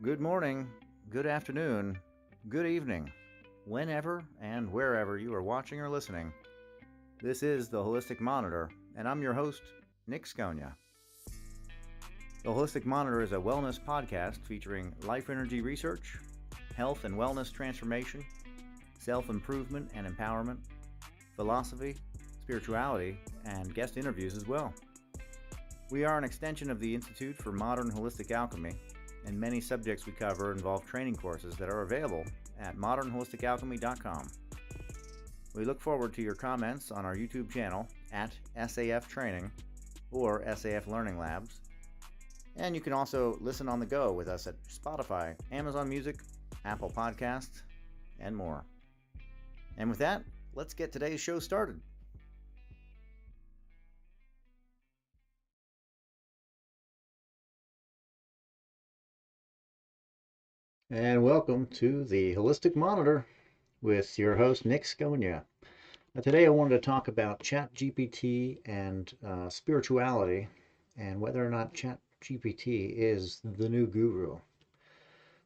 Good morning, good afternoon, good evening, whenever and wherever you are watching or listening. This is the Holistic Monitor, and I'm your host, Nick Sconia. The Holistic Monitor is a wellness podcast featuring life energy research, health and wellness transformation, self-improvement and empowerment, philosophy, spirituality, and guest interviews as well. We are an extension of the Institute for Modern Holistic Alchemy, and many subjects we cover involve training courses that are available at modernholisticalchemy.com. We look forward to your comments on our YouTube channel at SAF Training or SAF Learning Labs. And you can also listen on the go with us at Spotify, Amazon Music, Apple Podcasts, and more. And with that, let's get today's show started. And welcome to the Holistic Monitor with your host, Nick Sconia. Now, today I wanted to talk about Chat GPT and spirituality and whether or not Chat GPT is the new guru.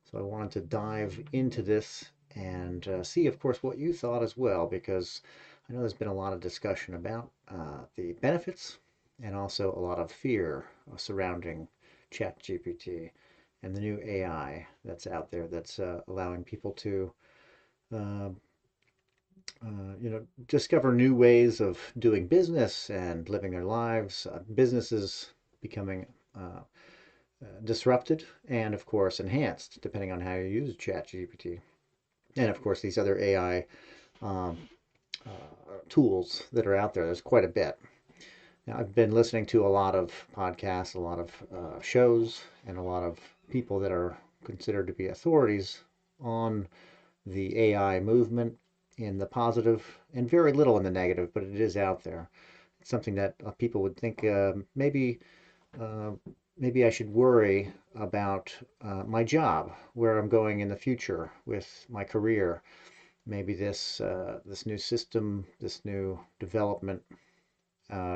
So I wanted to dive into this and see, of course, what you thought as well, because I know there's been a lot of discussion about the benefits and also a lot of fear surrounding Chat GPT and the new AI that's out there that's allowing people to discover new ways of doing business and living their lives, businesses becoming disrupted and, of course, enhanced depending on how you use ChatGPT. And, of course, these other AI um, tools that are out there. There's quite a bit. Now, I've been listening to a lot of podcasts, a lot of shows, and a lot of people that are considered to be authorities on the AI movement in the positive and very little in the negative, but it is out there. It's something that people would think maybe I should worry about my job, where I'm going in the future with my career. Maybe this new system, this new development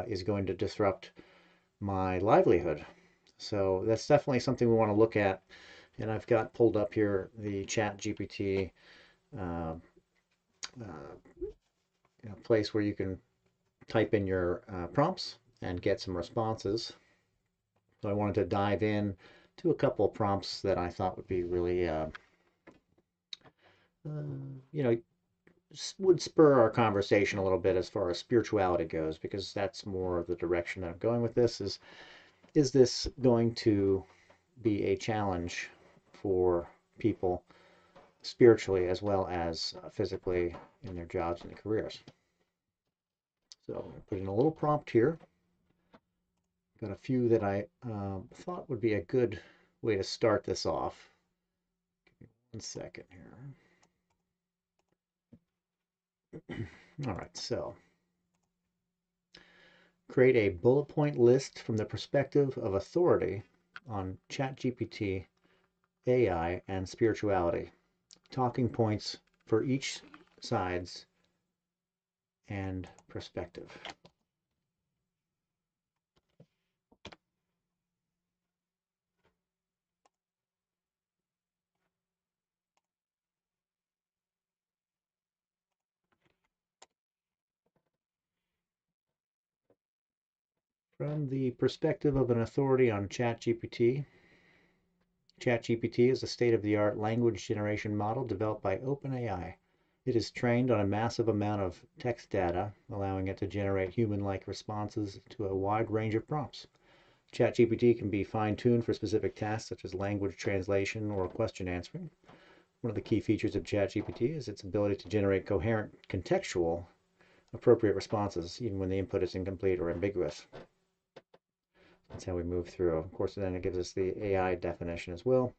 is going to disrupt my livelihood. So that's definitely something we want to look at. And I've got pulled up here the Chat GPT place where you can type in your prompts and get some responses. So I wanted to dive in to a couple of prompts that I thought would be really, would spur our conversation a little bit as far as spirituality goes, because that's more of the direction that I'm going with this. Is this going to be a challenge for people spiritually as well as physically in their jobs and their careers? So I'm going to put in a little prompt here. Got a few that I thought would be a good way to start this off. Give me 1 second here. All right, so create a bullet point list from the perspective of authority on ChatGPT, AI, and spirituality. Talking points for each sides and perspective. From the perspective of an authority on ChatGPT, ChatGPT is a state-of-the-art language generation model developed by OpenAI. It is trained on a massive amount of text data, allowing it to generate human-like responses to a wide range of prompts. ChatGPT can be fine-tuned for specific tasks such as language translation or question answering. One of the key features of ChatGPT is its ability to generate coherent, contextual, appropriate responses, even when the input is incomplete or ambiguous. That's how we move through. Of course, then it gives us the AI definition as well.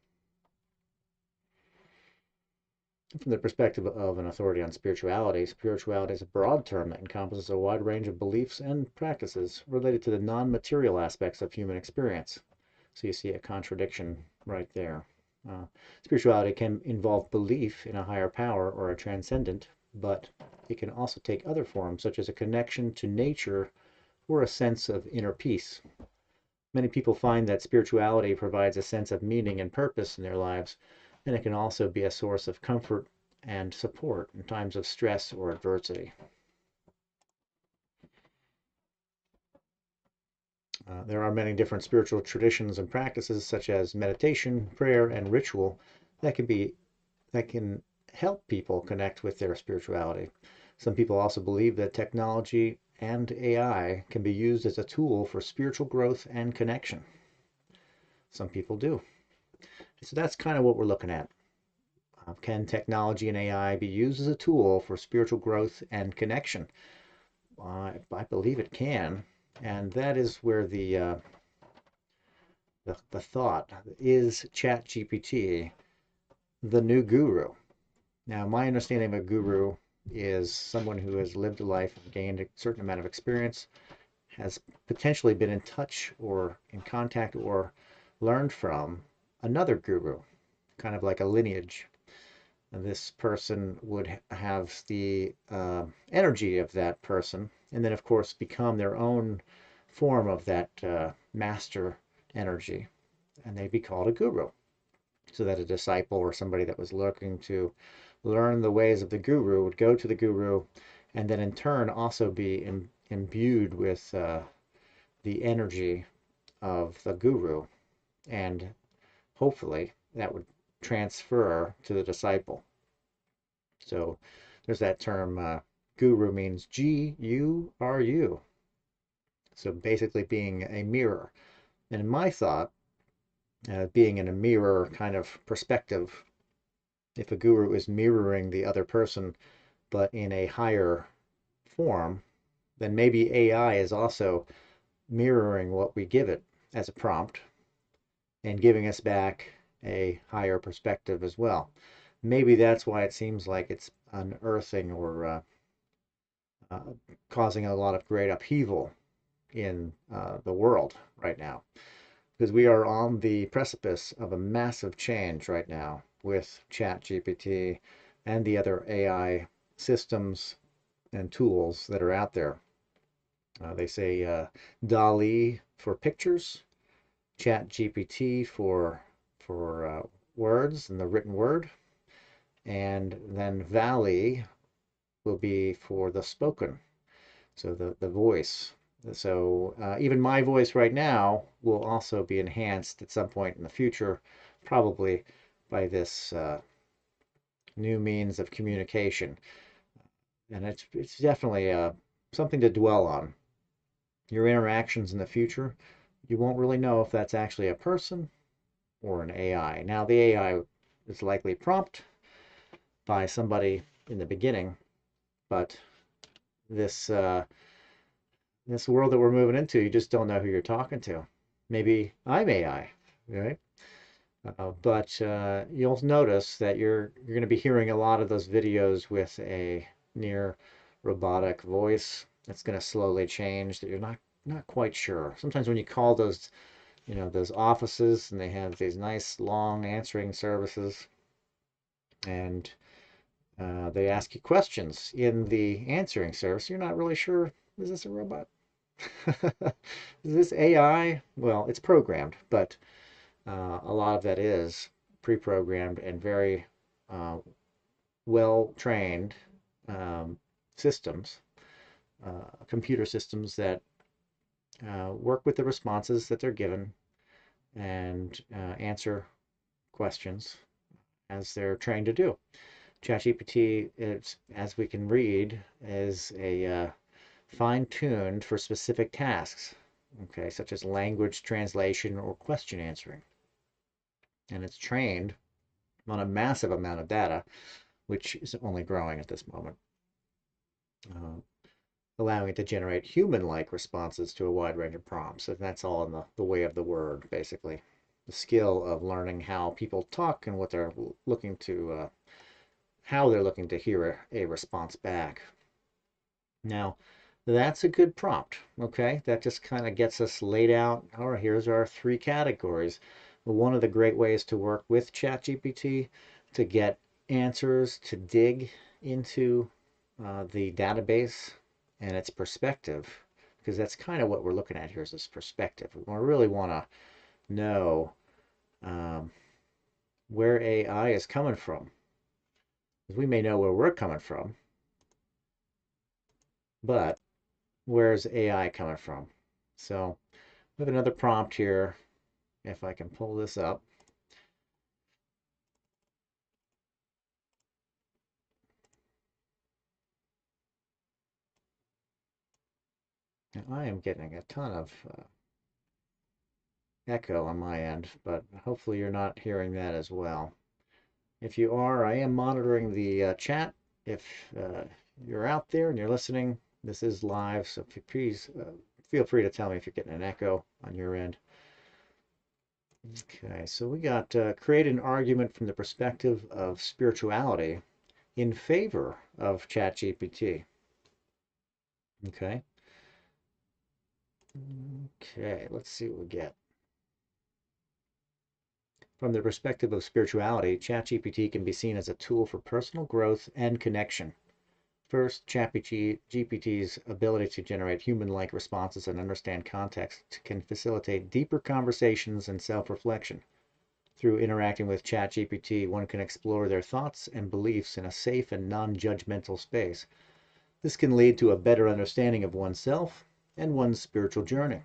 From the perspective of an authority on spirituality, spirituality is a broad term that encompasses a wide range of beliefs and practices related to the non-material aspects of human experience. So you see a contradiction right there. Spirituality can involve belief in a higher power or a transcendent, but it can also take other forms, such as a connection to nature or a sense of inner peace. Many people find that spirituality provides a sense of meaning and purpose in their lives, and it can also be a source of comfort and support in times of stress or adversity. There are many different spiritual traditions and practices, such as meditation, prayer, and ritual, that can help people connect with their spirituality. Some people also believe that technology and AI can be used as a tool for spiritual growth and connection. Some people do. So that's kind of what we're looking at. Can technology and AI be used as a tool for spiritual growth and connection? I believe it can, and that is where the thought is: Chat GPT the new guru? Now, my understanding of a guru is someone who has lived a life and gained a certain amount of experience, has potentially been in touch or in contact or learned from another guru, kind of like a lineage. And this person would have the energy of that person, and then, of course, become their own form of that master energy, and they'd be called a guru. So that a disciple or somebody that was looking to learn the ways of the guru would go to the guru, and then in turn also be imbued with the energy of the guru, and hopefully that would transfer to the disciple. So there's that term, guru means G-U-R-U. So basically being a mirror. And in my thought, being in a mirror kind of perspective, if a guru is mirroring the other person, but in a higher form, then maybe AI is also mirroring what we give it as a prompt and giving us back a higher perspective as well. Maybe that's why it seems like it's unearthing or uh, causing a lot of great upheaval in the world right now, because we are on the precipice of a massive change right now with Chat GPT and the other AI systems and tools that are out there. They say DALI for pictures, Chat GPT for words and the written word, and then Valley will be for the spoken, so the voice. So even my voice right now will also be enhanced at some point in the future, probably by this new means of communication. And it's definitely something to dwell on. Your interactions in the future, you won't really know if that's actually a person or an AI. Now, the AI is likely prompt by somebody in the beginning, but this this world that we're moving into, you just don't know who you're talking to. Maybe I'm AI, right? But you'll notice that you're going to be hearing a lot of those videos with a near robotic voice that's going to slowly change, that you're not quite sure. Sometimes when you call those, those offices, and they have these nice long answering services, and they ask you questions in the answering service, you're not really sure, is this a robot? Is this AI? Well, it's programmed, but a lot of that is pre-programmed and very well-trained systems, computer systems that work with the responses that they're given and answer questions as they're trained to do. ChatGPT, as we can read, is a fine-tuned for specific tasks, okay, such as language translation or question answering. And it's trained on a massive amount of data, which is only growing at this moment, uh, allowing it to generate human-like responses to a wide range of prompts. And that's all in the way of the word, basically. The skill of learning how people talk and what they're looking to, how they're looking to hear a response back. Now, that's a good prompt, okay? That just kind of gets us laid out. All right, here's our three categories. One of the great ways to work with ChatGPT to get answers, to dig into the database and its perspective, because that's kind of what we're looking at here is this perspective. We really want to know um, where AI is coming from. Because we may know where we're coming from, but where's AI coming from? So we have another prompt here. If I can pull this up. And I am getting a ton of echo on my end, but hopefully you're not hearing that as well. If you are, I am monitoring the chat. If you're out there and you're listening, this is live, so please feel free to tell me if you're getting an echo on your end. Okay, so we got create an argument from the perspective of spirituality in favor of Chat GPT. Okay. Okay, let's see what we get. From the perspective of spirituality, ChatGPT can be seen as a tool for personal growth and connection. First, ChatGPT's ability to generate human-like responses and understand context can facilitate deeper conversations and self-reflection. Through interacting with ChatGPT, one can explore their thoughts and beliefs in a safe and non-judgmental space. This can lead to a better understanding of oneself and one's spiritual journey.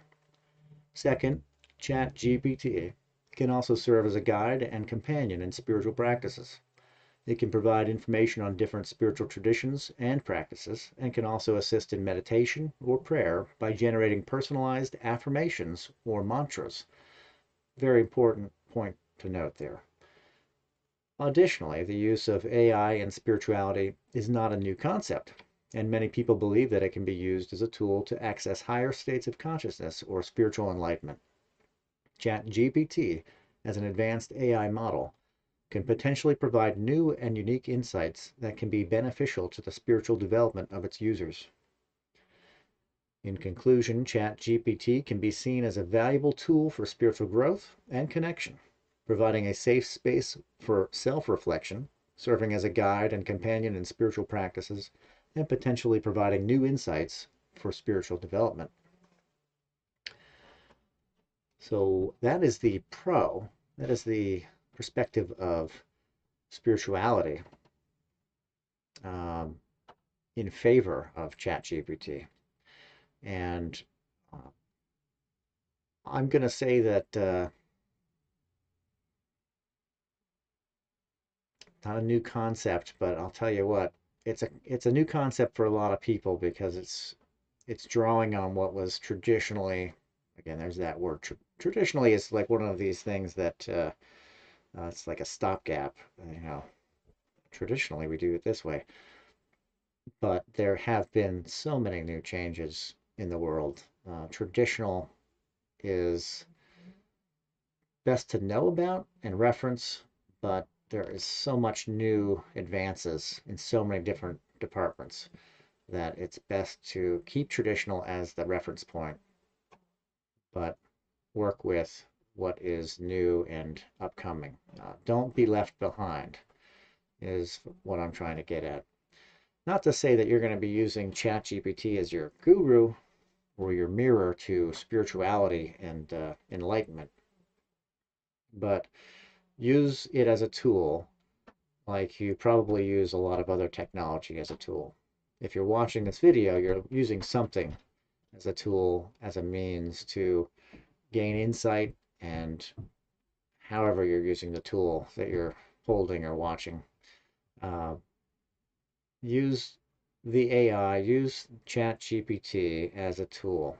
Second, ChatGPT can also serve as a guide and companion in spiritual practices. It can provide information on different spiritual traditions and practices, and can also assist in meditation or prayer by generating personalized affirmations or mantras. Very important point to note there. Additionally, the use of AI in spirituality is not a new concept, and many people believe that it can be used as a tool to access higher states of consciousness or spiritual enlightenment. ChatGPT, as an advanced AI model, can potentially provide new and unique insights that can be beneficial to the spiritual development of its users. In conclusion, ChatGPT can be seen as a valuable tool for spiritual growth and connection, providing a safe space for self-reflection, serving as a guide and companion in spiritual practices, and potentially providing new insights for spiritual development. So that is the pro, that is the perspective of spirituality um, in favor of ChatGPT. And I'm going to say that not a new concept, but I'll tell you what, it's a new concept for a lot of people because it's drawing on what was traditionally, again, there's that word. Traditionally, it's like one of these things that it's like a stopgap. You know, traditionally we do it this way, but there have been so many new changes in the world. Traditional is best to know about and reference, but there is so much new advances in so many different departments that it's best to keep traditional as the reference point, but work with what is new and upcoming. Don't be left behind is what I'm trying to get at. Not to say that you're going to be using ChatGPT as your guru or your mirror to spirituality and enlightenment, but use it as a tool like you probably use a lot of other technology as a tool. If you're watching this video, you're using something as a tool, as a means to gain insight, and however you're using the tool that you're holding or watching. Use the AI, use ChatGPT as a tool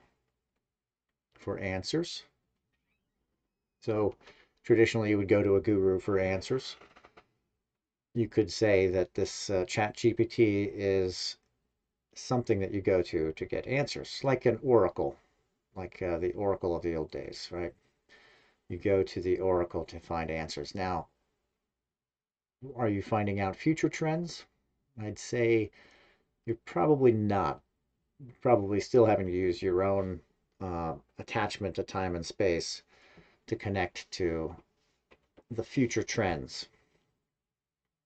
for answers. So traditionally you would go to a guru for answers. You could say that this ChatGPT is something that you go to get answers, like an oracle, like the oracle of the old days, right? You go to the oracle to find answers. Now, are you finding out future trends? I'd say you're probably not. You're probably still having to use your own attachment to time and space to connect to the future trends.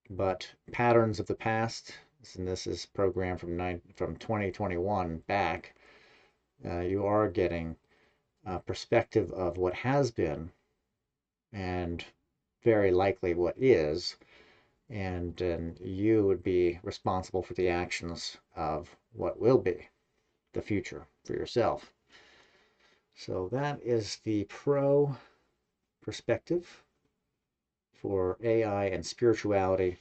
But patterns of the past, and this is programmed from 2021 back, You are getting a perspective of what has been and very likely what is, and you would be responsible for the actions of what will be the future for yourself. So that is the pro perspective for AI and spirituality.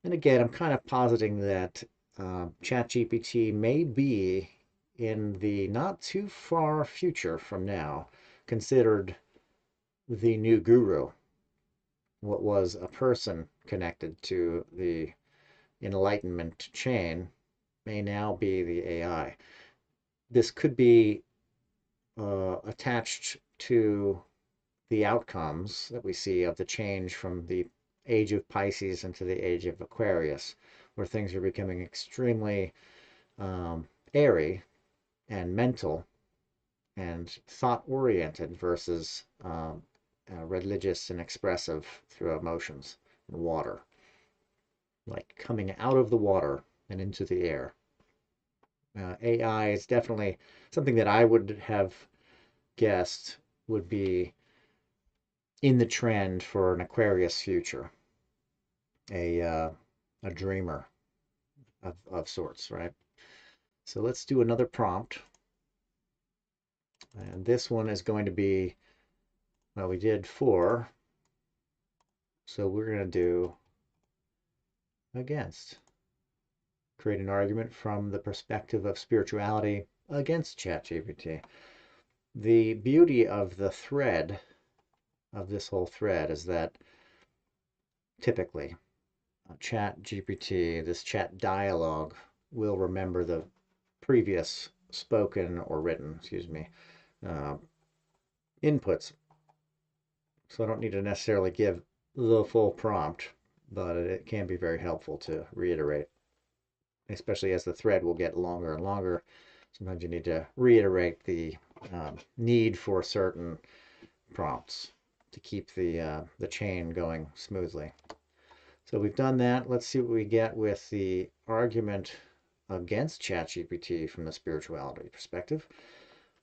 And again, I'm kind of positing that ChatGPT may be in the not too far future from now considered the new guru. What was a person connected to the enlightenment chain may now be the AI. This could be attached to the outcomes that we see of the change from the age of Pisces into the age of Aquarius, where things are becoming extremely airy and mental and thought oriented versus religious and expressive through emotions and water, like coming out of the water and into the air. AI is definitely something that I would have guessed would be in the trend for an Aquarius future, a dreamer of sorts, right? So let's do another prompt. And this one is going to be, well, we did 4. So we're going to do against. Create an argument from the perspective of spirituality against ChatGPT. The beauty of the thread, of this whole thread, is that typically ChatGPT, this chat dialogue, will remember the previous spoken or written, uh, inputs. So I don't need to necessarily give the full prompt, but it can be very helpful to reiterate, especially as the thread will get longer and longer. Sometimes you need to reiterate the need for certain prompts to keep the chain going smoothly. So we've done that. Let's see what we get with the argument against ChatGPT from the spirituality perspective.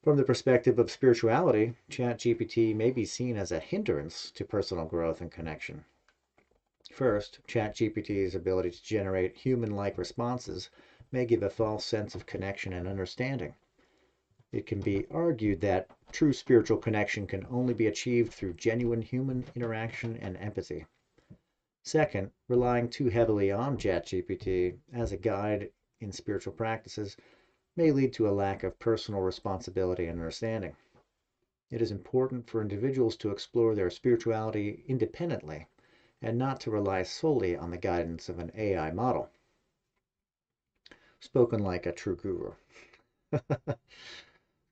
From the perspective of spirituality, ChatGPT may be seen as a hindrance to personal growth and connection. First, ChatGPT's ability to generate human-like responses may give a false sense of connection and understanding. It can be argued that true spiritual connection can only be achieved through genuine human interaction and empathy. Second, relying too heavily on ChatGPT as a guide in spiritual practices may lead to a lack of personal responsibility and understanding. It is important for individuals to explore their spirituality independently and not to rely solely on the guidance of an AI model. Spoken like a true guru.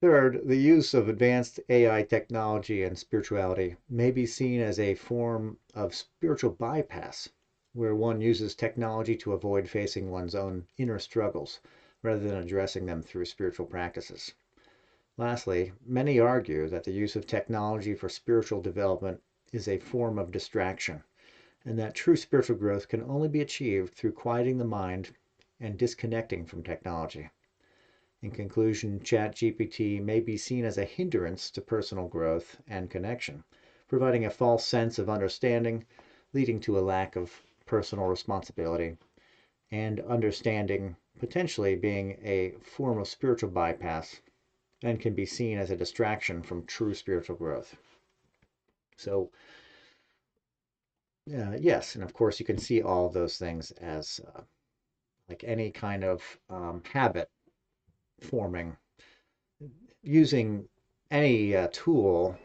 Third, the use of advanced AI technology and spirituality may be seen as a form of spiritual bypass, where one uses technology to avoid facing one's own inner struggles rather than addressing them through spiritual practices. Lastly, many argue that the use of technology for spiritual development is a form of distraction, and that true spiritual growth can only be achieved through quieting the mind and disconnecting from technology. In conclusion, ChatGPT may be seen as a hindrance to personal growth and connection, providing a false sense of understanding, leading to a lack of personal responsibility, and understanding potentially being a form of spiritual bypass and can be seen as a distraction from true spiritual growth. So, yes, and of course, you can see all of those things as like any kind of habit forming. Using any tool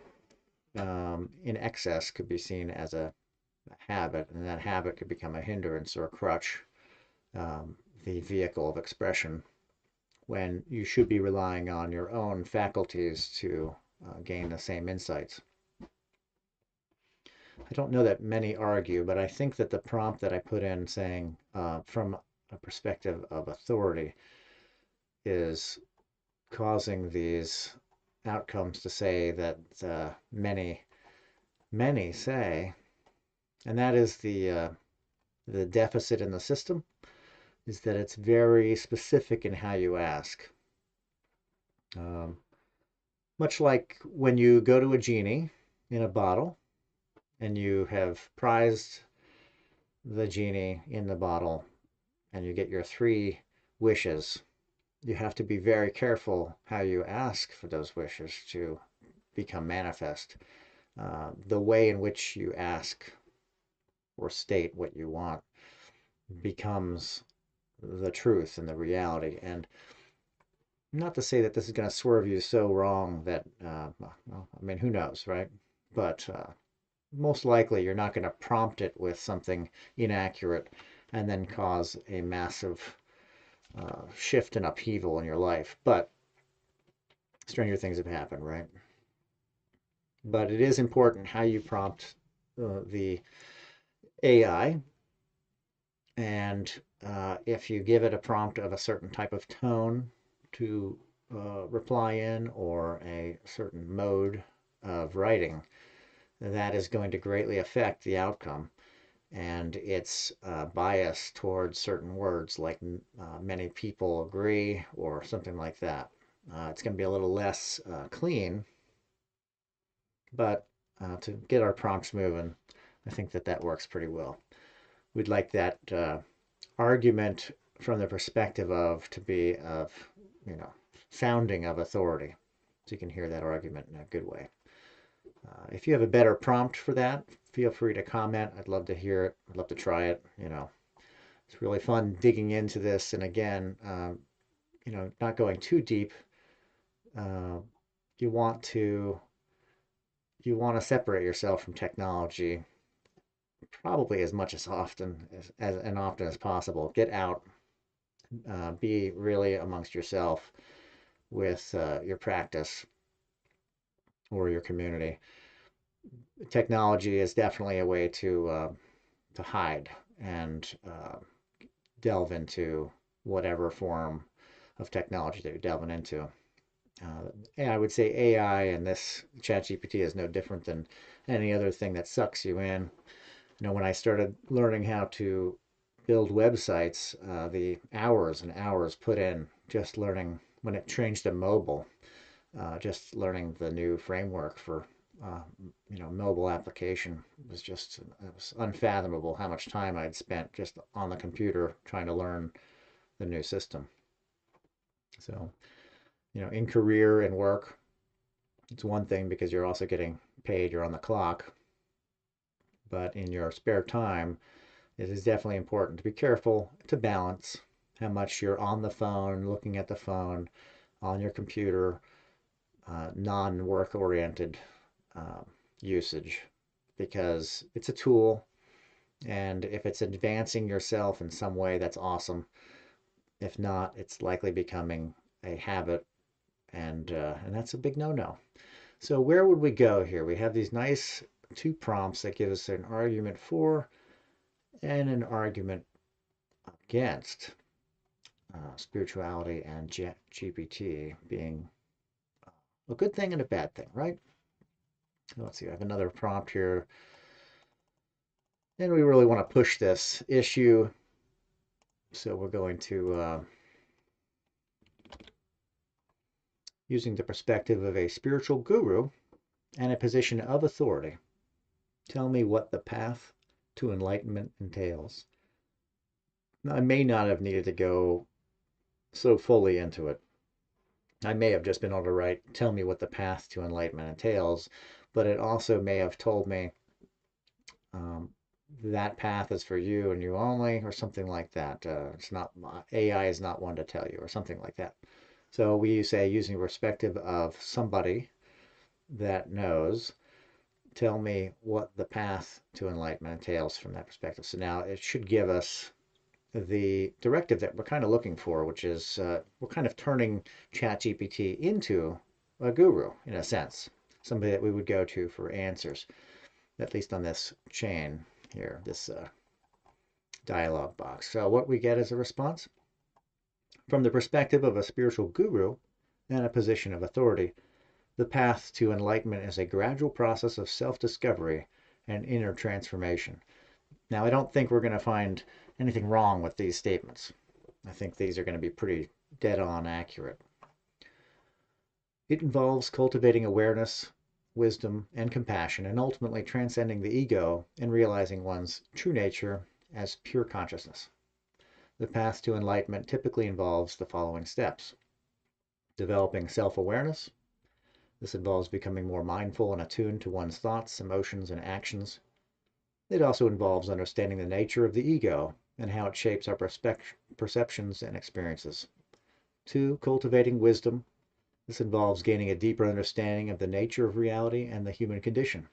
in excess could be seen as a habit, and that habit could become a hindrance or a crutch, the vehicle of expression, when you should be relying on your own faculties to gain the same insights. I don't know that many argue, but I think that the prompt that I put in saying from a perspective of authority is causing these outcomes to say that many say, and that is the deficit in the system, is that it's very specific in how you ask. Um, much like when you go to a genie in a bottle and you have prized the genie in the bottle and you get your three wishes, you have to be very careful how you ask for those wishes to become manifest. The way in which you ask or state what you want becomes the truth and the reality. And not to say that this is going to swerve you so wrong that, well, I mean, who knows, right? But most likely you're not going to prompt it with something inaccurate and then cause a massive shift and upheaval in your life. But stranger things have happened, right? But it is important how you prompt the AI. And if you give it a prompt of a certain type of tone to reply in or a certain mode of writing, that is going to greatly affect the outcome and its bias towards certain words, like many people agree or something like that. It's going to be a little less clean, but to get our prompts moving, I think that that works pretty well. We'd like that argument from the perspective of to be of, you know, sounding of authority. So you can hear that argument in a good way. If you have a better prompt for that, feel free to comment. I'd love to hear it. I'd love to try it. It's really fun digging into this. And again, not going too deep. Uh, you want to you want to separate yourself from technology probably as much as often as often as possible. Get out, be really amongst yourself with your practice or your community. Technology is definitely a way to hide and delve into whatever form of technology that you're delving into. And I would say AI and this Chat GPT is no different than any other thing that sucks you in. When I started learning how to build websites, the hours and hours put in just learning when it changed to mobile, just learning the new framework for uh, mobile application was just it was unfathomable how much time I'd spent just on the computer trying to learn the new system. So, in career and work, it's one thing because you're also getting paid, you're on the clock, but in your spare time, it is definitely important to be careful to balance how much you're on the phone, looking at the phone, on your computer, non-work oriented um, usage because it's a tool. And if it's advancing yourself in some way, that's awesome. If not, it's likely becoming a habit, and that's a big no-no. So where would we go here? We have these nice two prompts that give us an argument for and an argument against spirituality and Chat GPT being a good thing and a bad thing, right? Let's see, I have another prompt here. And we really want to push this issue. So we're going to, using the perspective of a spiritual guru and a position of authority, tell me what the path to enlightenment entails. Now, I may not have needed to go so fully into it. I may have just been able to write, tell me what the path to enlightenment entails, but it also may have told me um, that path is for you and you only, or something like that. It's not AI is not one to tell you, or something like that. So we say using the perspective of somebody that knows, tell me what the path to enlightenment entails from that perspective. So now it should give us the directive that we're kind of looking for, which is we're kind of turning ChatGPT into a guru in a sense, somebody that we would go to for answers, at least on this chain here, this dialog box. So what we get as a response from the perspective of a spiritual guru and a position of authority, the path to enlightenment is a gradual process of self-discovery and inner transformation. Now, I don't think we're going to find anything wrong with these statements. I think these are going to be pretty dead on accurate. It involves cultivating awareness, wisdom, and compassion, and ultimately transcending the ego and realizing one's true nature as pure consciousness. The path to enlightenment typically involves the following steps: developing self-awareness. This involves becoming more mindful and attuned to one's thoughts, emotions, and actions. It also involves understanding the nature of the ego and how it shapes our perceptions and experiences. 2, cultivating wisdom. This involves gaining a deeper understanding of the nature of reality and the human condition.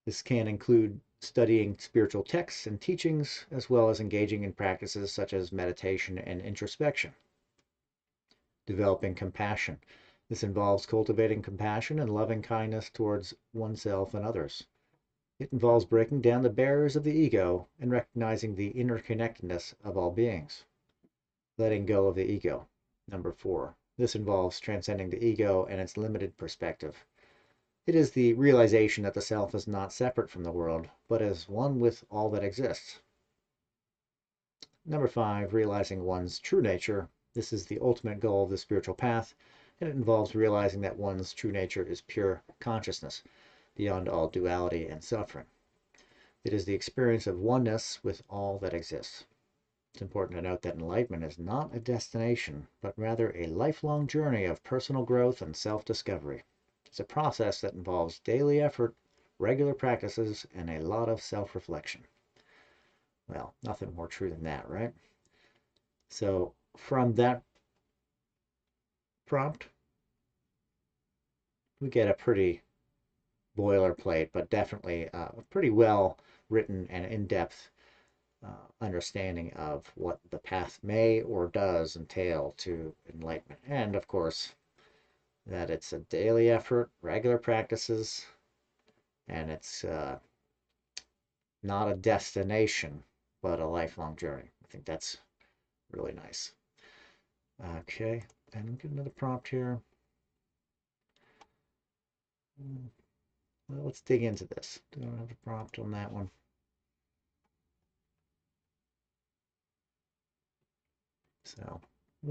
This can include studying spiritual texts and teachings, as well as engaging in practices such as meditation and introspection. Developing compassion. This involves cultivating compassion and loving kindness towards oneself and others. It involves breaking down the barriers of the ego and recognizing the interconnectedness of all beings. Letting go of the ego. Number 4. This involves transcending the ego and its limited perspective. It is the realization that the self is not separate from the world, but is one with all that exists. Number 5, realizing one's true nature. This is the ultimate goal of the spiritual path, and it involves realizing that one's true nature is pure consciousness, beyond all duality and suffering. It is the experience of oneness with all that exists. It's important to note that enlightenment is not a destination, but rather a lifelong journey of personal growth and self-discovery. It's a process that involves daily effort, regular practices, and a lot of self-reflection. Well, nothing more true than that, right? So from that prompt, we get a pretty boilerplate, but definitely a pretty well written and in-depth understanding of what the path may or does entail to enlightenment. And of course, that it's a daily effort, regular practices, and it's not a destination, but a lifelong journey. I think that's really nice. Okay, and we'll get another prompt here. Well, let's dig into this. Don't have a prompt on that one. So,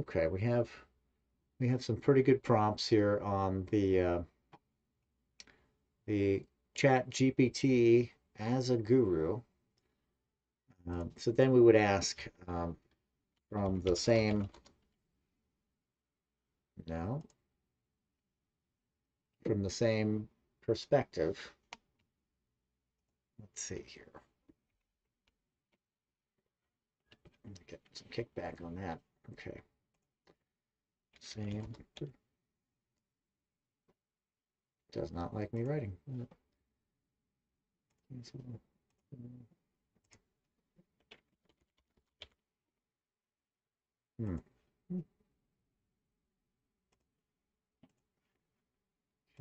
okay, we have some pretty good prompts here on the Chat GPT as a guru. So then we would ask from the same, no, from the same perspective. Let's see here. Get some kickback on that. Okay. Same. Does not like me writing. Hmm.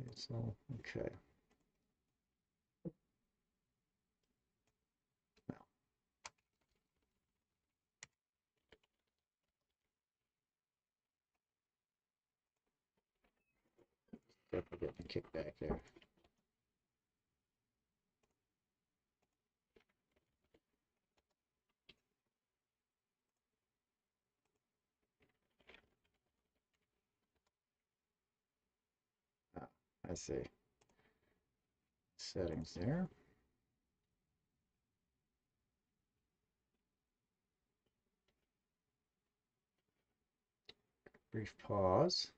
Okay, so, okay. Definitely getting kickback there. Ah, I see. Settings there. Brief pause.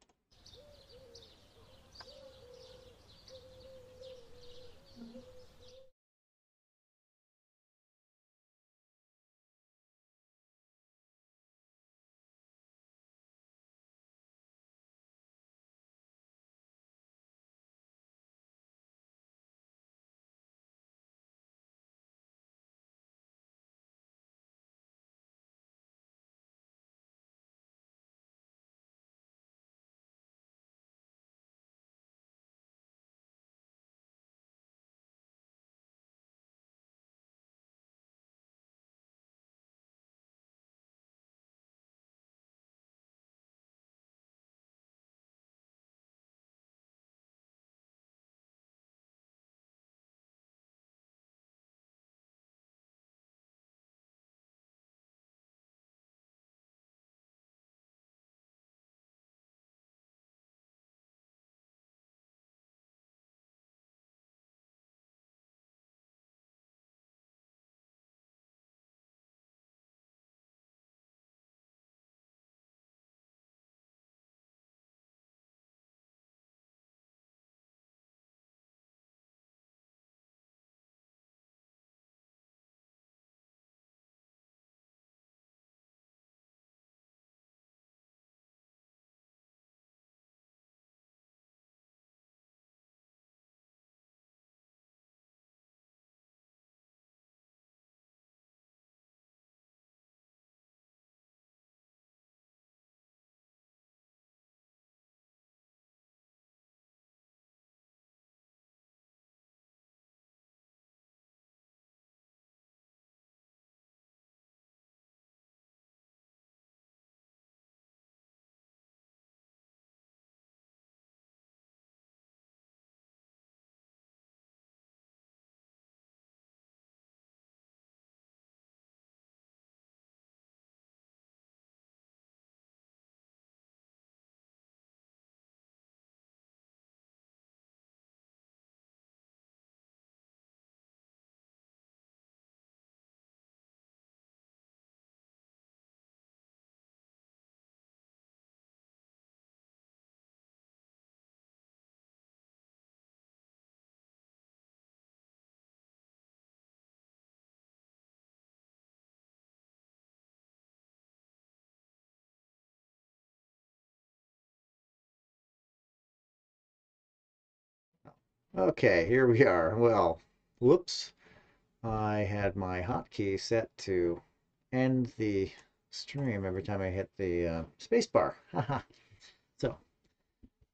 Okay, here we are. Well, whoops. I had my hotkey set to end the stream every time I hit the space bar. Haha. So,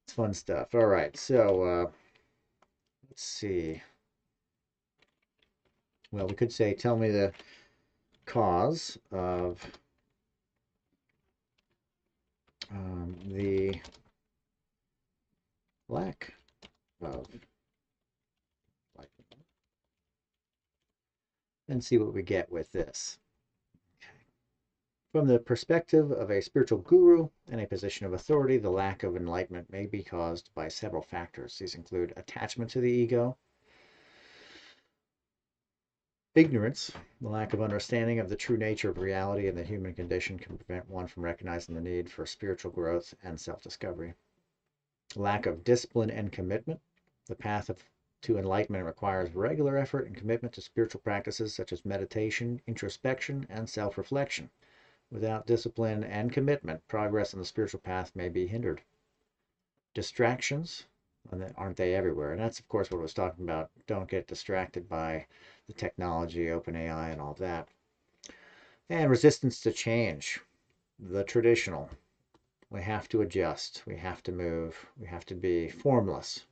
it's fun stuff. All right, so let's see. Well, we could say, tell me the cause of the lack of light, and see what we get with this. From the perspective of a spiritual guru and a position of authority, the lack of enlightenment may be caused by several factors. These include attachment to the ego, ignorance, the lack of understanding of the true nature of reality and the human condition can prevent one from recognizing the need for spiritual growth and self-discovery. Lack of discipline and commitment. The path to enlightenment requires regular effort and commitment to spiritual practices such as meditation, introspection, and self-reflection. Without discipline and commitment, progress on the spiritual path may be hindered. Distractions, and aren't they everywhere? And that's, of course, what I was talking about. Don't get distracted by the technology, OpenAI, and all that. And resistance to change, the traditional. We have to adjust, we have to move, we have to be formless.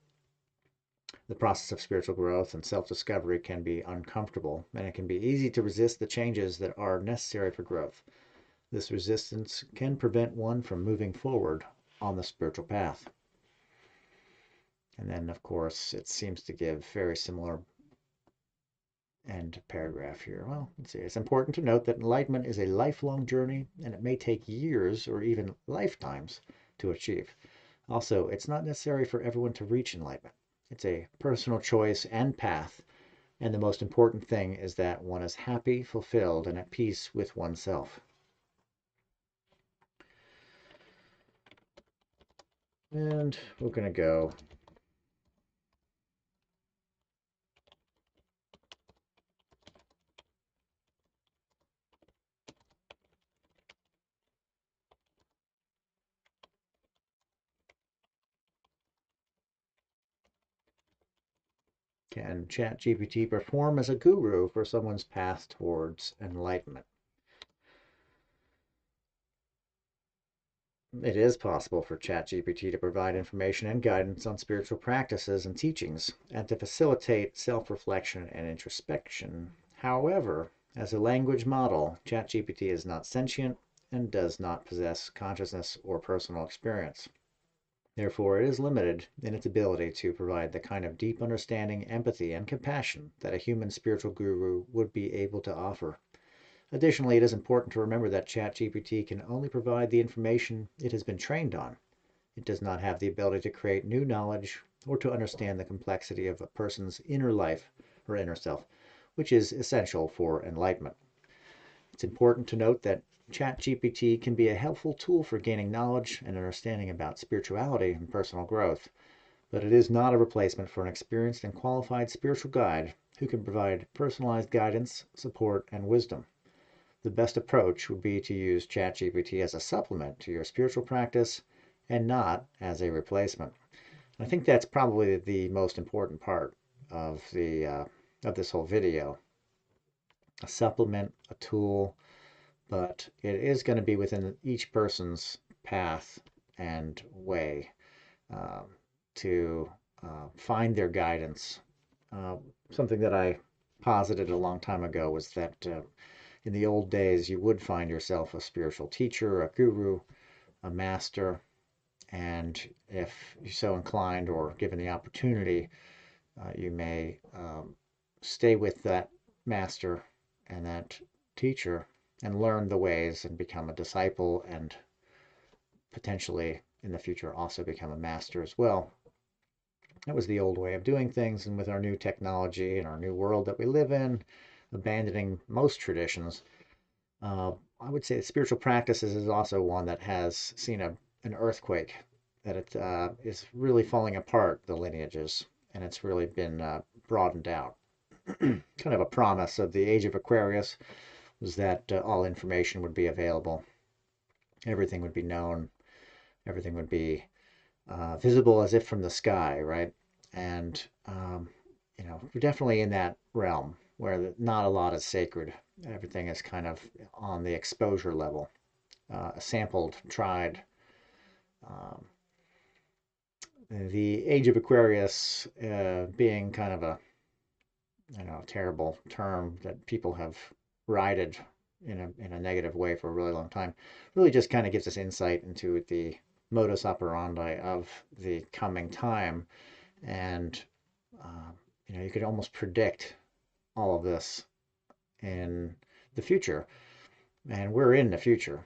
The process of spiritual growth and self-discovery can be uncomfortable, and it can be easy to resist the changes that are necessary for growth. This resistance can prevent one from moving forward on the spiritual path. And then, of course, it seems to give very similar end paragraph here. Well, let's see. It's important to note that enlightenment is a lifelong journey, and it may take years or even lifetimes to achieve. Also, it's not necessary for everyone to reach enlightenment. It's a personal choice and path, and the most important thing is that one is happy, fulfilled, and at peace with oneself. And we're going to go Can ChatGPT perform as a guru for someone's path towards enlightenment? It is possible for ChatGPT to provide information and guidance on spiritual practices and teachings, and to facilitate self-reflection and introspection. However, as a language model, ChatGPT is not sentient and does not possess consciousness or personal experience. Therefore, it is limited in its ability to provide the kind of deep understanding, empathy, and compassion that a human spiritual guru would be able to offer. Additionally, it is important to remember that ChatGPT can only provide the information it has been trained on. It does not have the ability to create new knowledge or to understand the complexity of a person's inner life or inner self, which is essential for enlightenment. It's important to note that ChatGPT can be a helpful tool for gaining knowledge and understanding about spirituality and personal growth, but it is not a replacement for an experienced and qualified spiritual guide who can provide personalized guidance, support, and wisdom. The best approach would be to use ChatGPT as a supplement to your spiritual practice and not as a replacement. I think that's probably the most important part of this whole video. A supplement, a tool, but it is going to be within each person's path and way um, to find their guidance. Uh, Something that I posited a long time ago was that in the old days, you would find yourself a spiritual teacher, a guru, a master, and if you're so inclined or given the opportunity, you may stay with that master and that teacher and learn the ways and become a disciple and potentially in the future also become a master as well. That was the old way of doing things, and with our new technology and our new world that we live in, abandoning most traditions, I would say spiritual practices is also one that has seen an earthquake, that it is really falling apart, the lineages, and it's really been broadened out. Kind of a promise of the age of Aquarius was that all information would be available, everything would be known, everything would be visible as if from the sky, right? And, we're definitely in that realm where not a lot is sacred. Everything is kind of on the exposure level, sampled, tried. Um, the age of Aquarius being kind of a terrible term that people have rided in a negative way for a really long time, really just kind of gives us insight into the modus operandi of the coming time. And uh, you could almost predict all of this in the future, and we're in the future.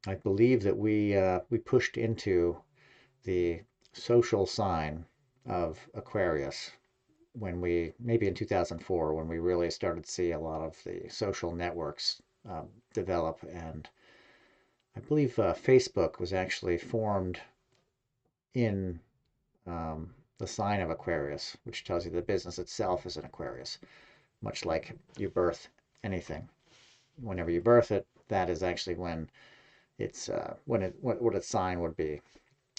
I believe that we pushed into the social sign of Aquarius when we, maybe in 2004, when we really started to see a lot of the social networks develop. And I believe Facebook was actually formed in the sign of Aquarius, which tells you the business itself is an Aquarius, much like you birth anything. Whenever you birth it, that is actually when it's what its sign would be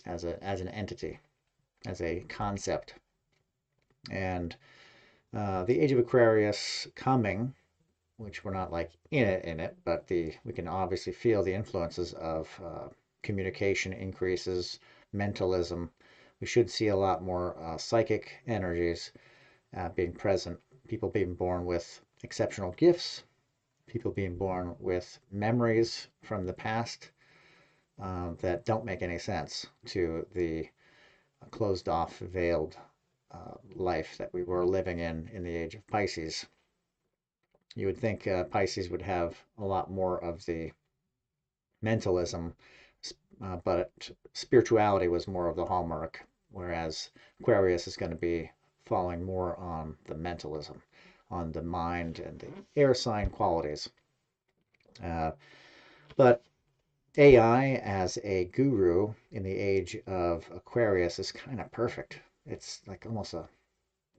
as an entity, as a concept. And the age of Aquarius coming, which we're not like in it, but we can obviously feel the influences of communication increases, mentalism. We should see a lot more psychic energies being present. People being born with exceptional gifts, people being born with memories from the past that don't make any sense to the closed off, veiled life that we were living in the age of Pisces. You would think Pisces would have a lot more of the mentalism, but spirituality was more of the hallmark, whereas Aquarius is going to be falling more on the mentalism, on the mind and the air sign qualities. Uh, but AI as a guru in the age of Aquarius is kind of perfect. It's like almost a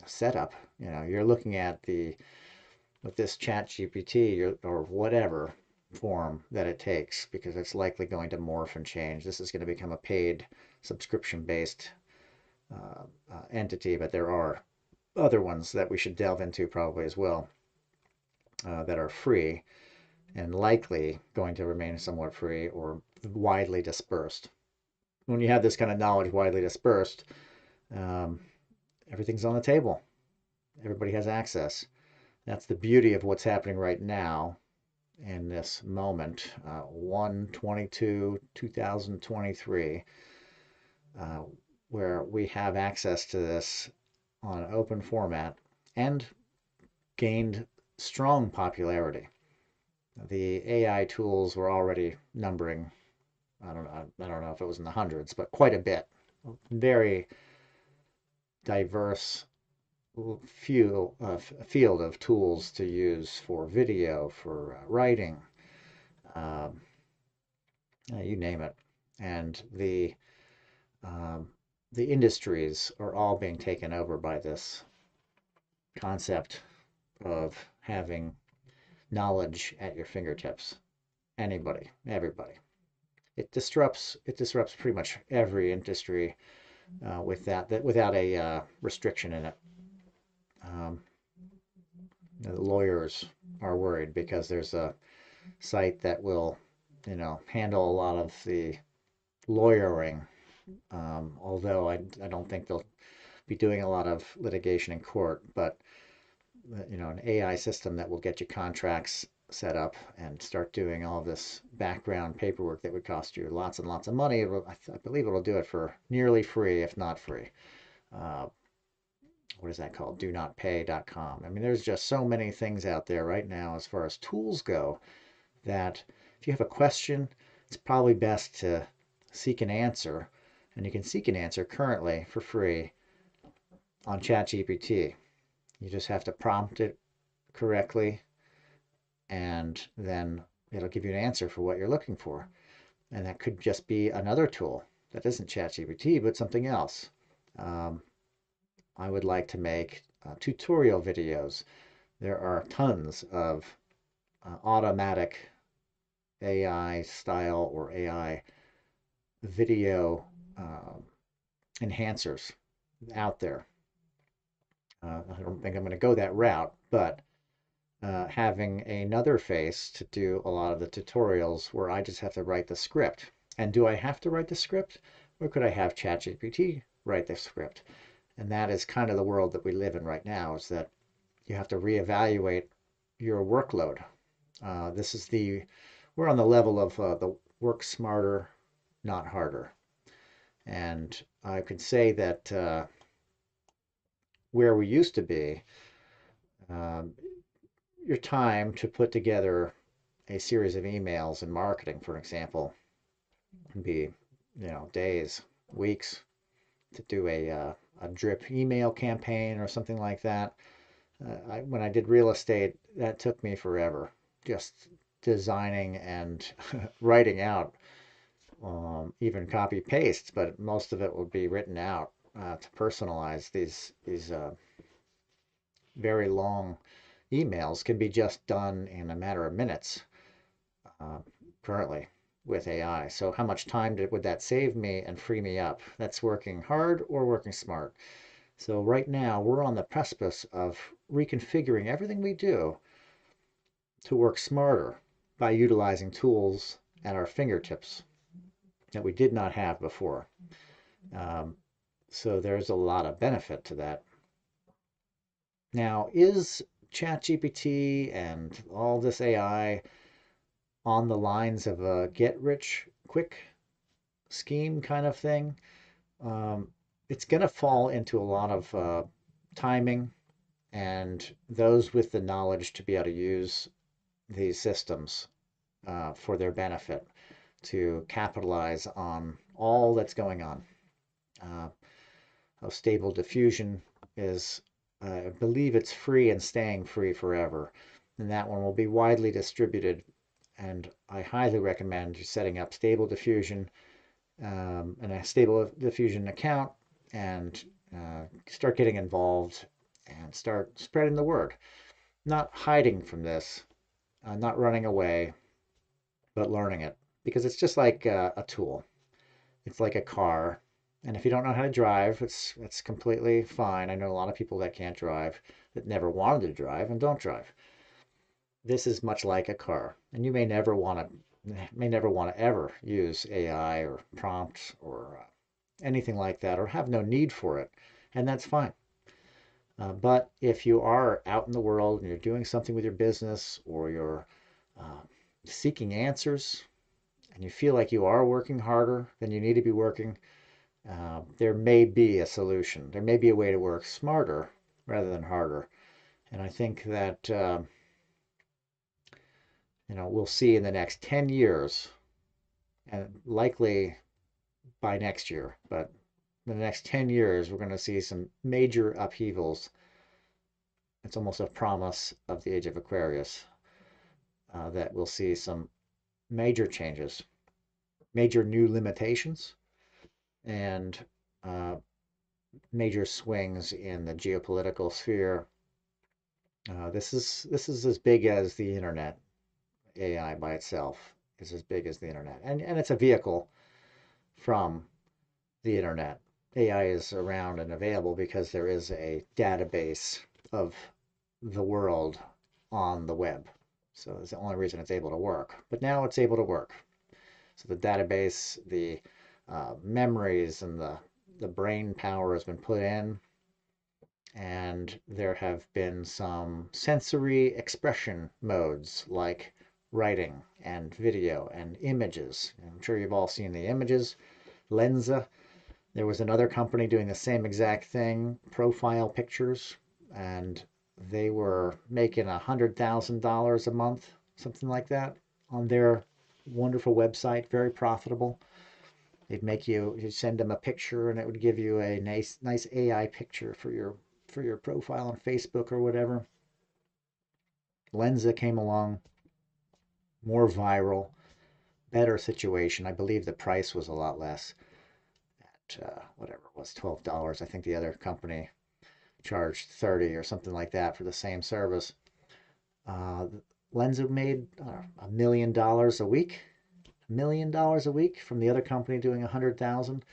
setup. You're looking at with this Chat GPT or whatever form that it takes, because it's likely going to morph and change. This is going to become a paid subscription-based entity, but there are other ones that we should delve into probably as well that are free and likely going to remain somewhat free or widely dispersed. When you have this kind of knowledge widely dispersed, um, everything's on the table. Everybody has access. That's the beauty of what's happening right now in this moment, 1/22/2023, where we have access to this on an open format and gained strong popularity. The AI tools were already numbering, I don't know if it was in the hundreds, but quite a bit. Very diverse field of tools to use for video, for writing, um, you name it. And um, the industries are all being taken over by this concept of having knowledge at your fingertips. Anybody, everybody. It disrupts pretty much every industry without a restriction in it. Um, the lawyers are worried because there's a site that will, handle a lot of the lawyering. Although I don't think they'll be doing a lot of litigation in court, but an AI system that will get you contracts set up and start doing all this background paperwork that would cost you lots and lots of money. I believe it'll do it for nearly free, if not free. Uh, what is that called? DoNotPay.com. I mean, there's just so many things out there right now as far as tools go that if you have a question, it's probably best to seek an answer. And you can seek an answer currently for free on Chat GPT. You just have to prompt it correctly, and then it'll give you an answer for what you're looking for. And that could just be another tool that isn't ChatGPT, but something else. Um, I would like to make tutorial videos. There are tons of automatic AI style or AI video enhancers out there. I don't think I'm going to go that route, but having another face to do a lot of the tutorials where I just have to write the script. And do I have to write the script, or could I have ChatGPT write the script? And that is kind of the world that we live in right now, is that you have to reevaluate your workload. This is we're on the level of the work smarter, not harder. And I could say that where we used to be, um, your time to put together a series of emails in marketing, for example, can be, days, weeks to do a drip email campaign or something like that. When I did real estate, that took me forever, just designing and writing out, even copy paste, but most of it would be written out to personalize these very long emails can be just done in a matter of minutes uh, currently with AI. So how much time would that save me and free me up? That's working hard or working smart. So right now we're on the precipice of reconfiguring everything we do to work smarter by utilizing tools at our fingertips that we did not have before. Um, so there's a lot of benefit to that. Now, is ChatGPT and all this AI on the lines of a get rich quick scheme kind of thing? Um, it's going to fall into a lot of timing and those with the knowledge to be able to use these systems for their benefit to capitalize on all that's going on. Uh, Stable diffusion is, I believe it's free and staying free forever. And that one will be widely distributed. And I highly recommend setting up Stable Diffusion and a Stable Diffusion account and start getting involved and start spreading the word. Not hiding from this, not running away, but learning it. Because it's just like a tool. It's like a car. And if you don't know how to drive, it's completely fine. I know a lot of people that can't drive, that never wanted to drive and don't drive. This is much like a car, and you may never want to ever use AI or prompts or anything like that, or have no need for it, and that's fine. But if you are out in the world and you're doing something with your business or you're uh, seeking answers and you feel like you are working harder than you need to be working, there may be a solution. There may be a way to work smarter rather than harder. And I think that, we'll see in the next 10 years, and likely by next year, but in the next 10 years, we're going to see some major upheavals. It's almost a promise of the age of Aquarius that we'll see some major changes, major new limitations, and uh, major swings in the geopolitical sphere. This is as big as the internet. AI by itself is as big as the internet, and it's a vehicle from the internet. AI is around and available because there is a database of the world on the web. So it's the only reason it's able to work. But now it's able to work. So the database, the memories, and the brain power has been put in, and there have been some sensory expression modes like writing and video and images. I'm sure you've all seen the images. Lenza. There was another company doing the same exact thing, profile pictures, and they were making $100,000 a month, something like that, on their wonderful website, very profitable. They'd make you send them a picture, and it would give you a nice AI picture for your profile on Facebook or whatever. Lenza came along, more viral, better situation. I believe the price was a lot less at whatever it was, $12. I think the other company charged 30 or something like that for the same service. Uh, Lenza made $1 million a week, $1 million a week from the other company doing 100,000.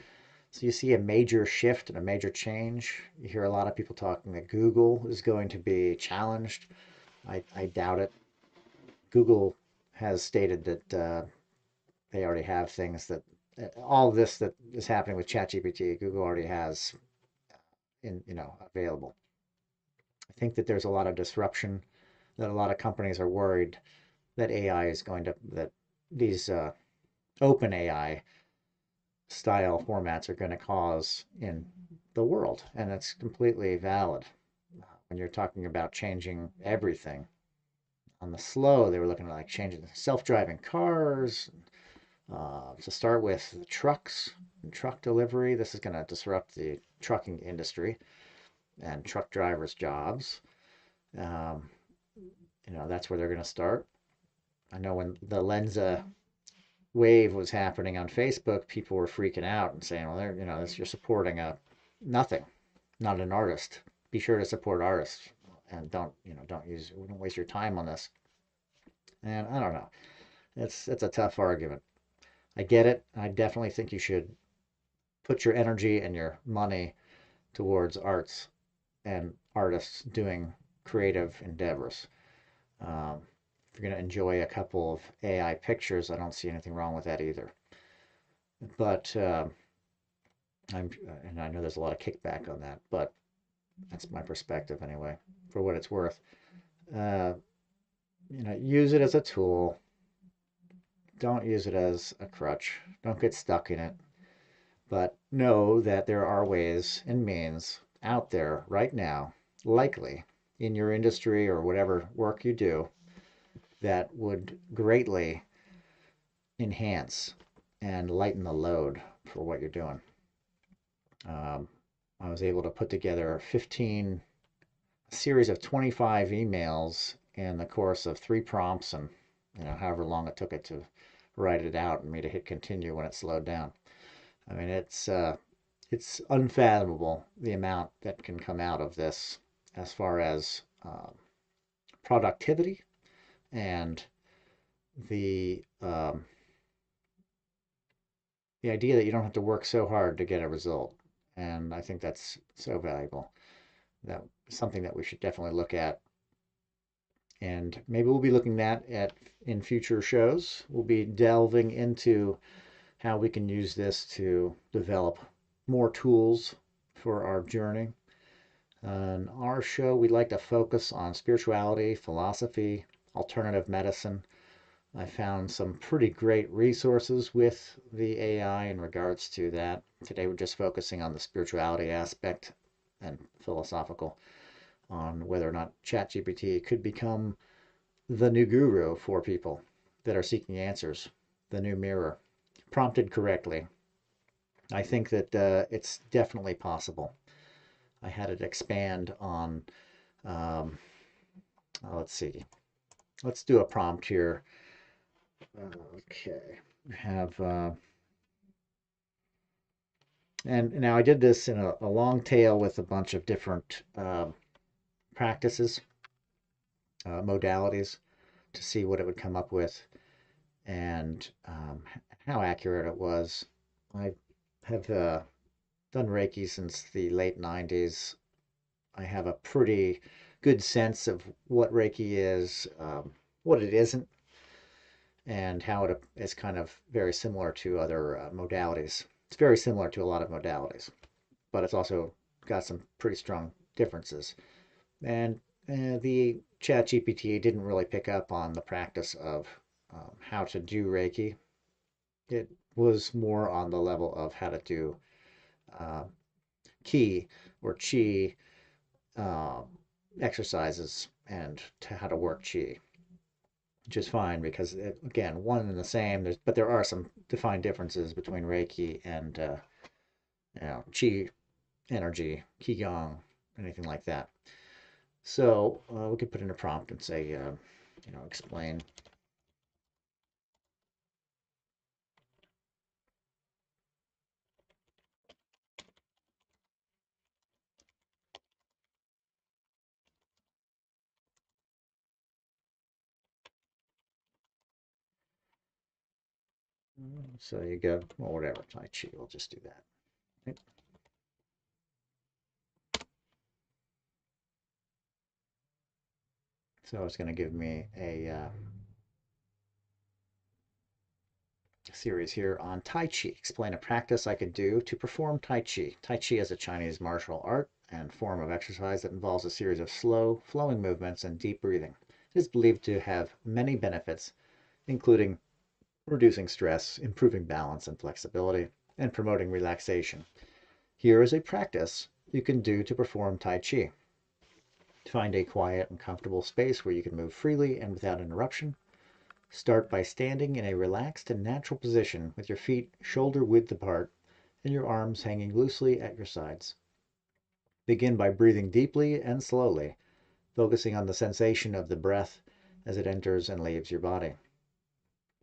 So you see a major shift and a major change. You hear a lot of people talking that Google is going to be challenged. I doubt it. Google has stated that they already have things that all of this that is happening with ChatGPT, Google already has available. I think that there's a lot of disruption, that a lot of companies are worried that AI is going to that these open AI style formats are going to cause in the world, and it's completely valid. When you're talking about changing everything on the slow, they were looking at like changing self-driving cars. To start with, trucks and truck delivery. This is going to disrupt the trucking industry and truck drivers' jobs. Um, that's where they're going to start. I know when the Lenza wave was happening on Facebook, people were freaking out and saying, "Well, you're supporting a nothing, not an artist. Be sure to support artists and don't waste your time on this." And I don't know. It's a tough argument. I get it. I definitely think you should put your energy and your money towards arts and artists doing creative endeavors. If you're going to enjoy a couple of AI pictures, I don't see anything wrong with that either. But and I know there's a lot of kickback on that, but that's my perspective anyway, for what it's worth. Uh, use it as a tool. Don't use it as a crutch. Don't get stuck in it. But know that there are ways and means out there right now, likely in your industry or whatever work you do, that would greatly enhance and lighten the load for what you're doing. Um, I was able to put together a series of 25 emails in the course of 3 prompts and however long it took it to write it out and me to hit continue when it slowed down. I mean, it's unfathomable the amount that can come out of this as far as productivity and the um, the idea that you don't have to work so hard to get a result. And I think that's so valuable. That's something that we should definitely look at. And maybe we'll be looking at in future shows. We'll be delving into how we can use this to develop more tools for our journey. On our show, we'd like to focus on spirituality, philosophy, alternative medicine. I found some pretty great resources with the AI in regards to that. Today, we're just focusing on the spirituality aspect and philosophical on whether or not ChatGPT could become the new guru for people that are seeking answers, the new mirror, prompted correctly. I think that it's definitely possible. I had it expand on, um, let's see, let's do a prompt here. Okay, we have, and now I did this in a long tail with a bunch of different practices, modalities to see what it would come up with and how accurate it was. I have done Reiki since the late 90s. I have a pretty good sense of what Reiki is, what it isn't, and how it is kind of very similar to other modalities. It's very similar to a lot of modalities, but it's also got some pretty strong differences. And the Chat GPT didn't really pick up on the practice of how to do Reiki. It was more on the level of how to do uh, Ki or Chi uh, exercises and to how to work Chi, which is fine because again, one and the same. But there are some defined differences between Reiki and Chi energy, Qigong, anything like that. So we could put in a prompt and say, explain. So you go, well, whatever, Tai Chi, we'll just do that. Right. So it's going to give me a series here on Tai Chi. Explain a practice I could do to perform Tai Chi. Tai Chi is a Chinese martial art and form of exercise that involves a series of slow, flowing movements and deep breathing. It is believed to have many benefits, including reducing stress, improving balance and flexibility, and promoting relaxation. Here is a practice you can do to perform Tai Chi. Find a quiet and comfortable space where you can move freely and without interruption. Start by standing in a relaxed and natural position with your feet shoulder width apart and your arms hanging loosely at your sides. Begin by breathing deeply and slowly, focusing on the sensation of the breath as it enters and leaves your body.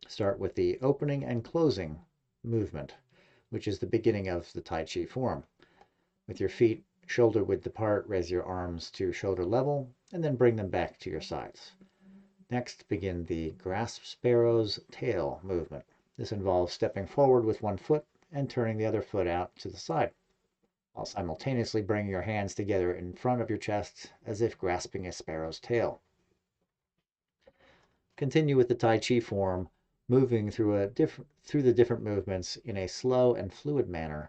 Start with the opening and closing movement, which is the beginning of the Tai Chi form. With your feet shoulder width apart, raise your arms to shoulder level and then bring them back to your sides. Next, begin the grasp sparrow's tail movement. This involves stepping forward with one foot and turning the other foot out to the side, while simultaneously bringing your hands together in front of your chest as if grasping a sparrow's tail. Continue with the Tai Chi form, moving through the different movements in a slow and fluid manner.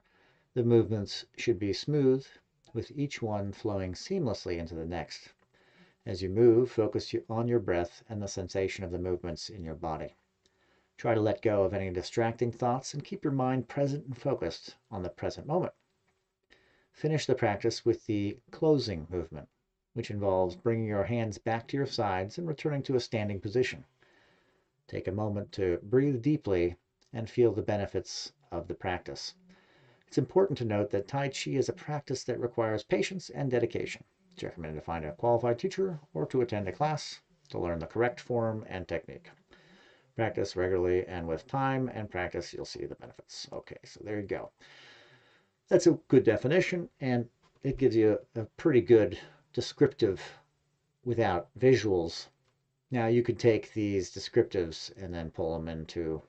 The movements should be smooth, with each one flowing seamlessly into the next. As you move, focus on your breath and the sensation of the movements in your body. Try to let go of any distracting thoughts and keep your mind present and focused on the present moment. Finish the practice with the closing movement, which involves bringing your hands back to your sides and returning to a standing position. Take a moment to breathe deeply and feel the benefits of the practice. It's important to note that Tai Chi is a practice that requires patience and dedication. It's recommended to find a qualified teacher or to attend a class to learn the correct form and technique. Practice regularly, and with time and practice, you'll see the benefits. Okay, so there you go. That's a good definition, and it gives you a pretty good descriptive without visuals. Now you could take these descriptives and then pull them into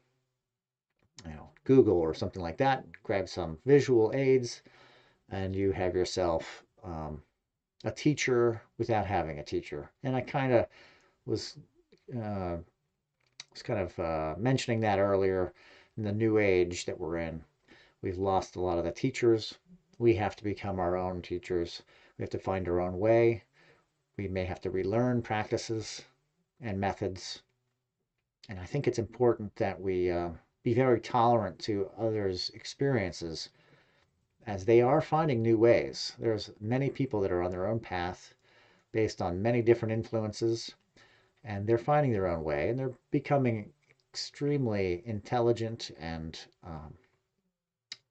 Google or something like that, grab some visual aids, and you have yourself a teacher without having a teacher. And I kind of was uh, mentioning that earlier in the new age that we're in. We've lost a lot of the teachers. We have to become our own teachers. We have to find our own way. We may have to relearn practices and methods. And I think it's important that we be very tolerant to others' experiences as they are finding new ways. There's many people that are on their own path based on many different influences, and they're finding their own way, and they're becoming extremely intelligent and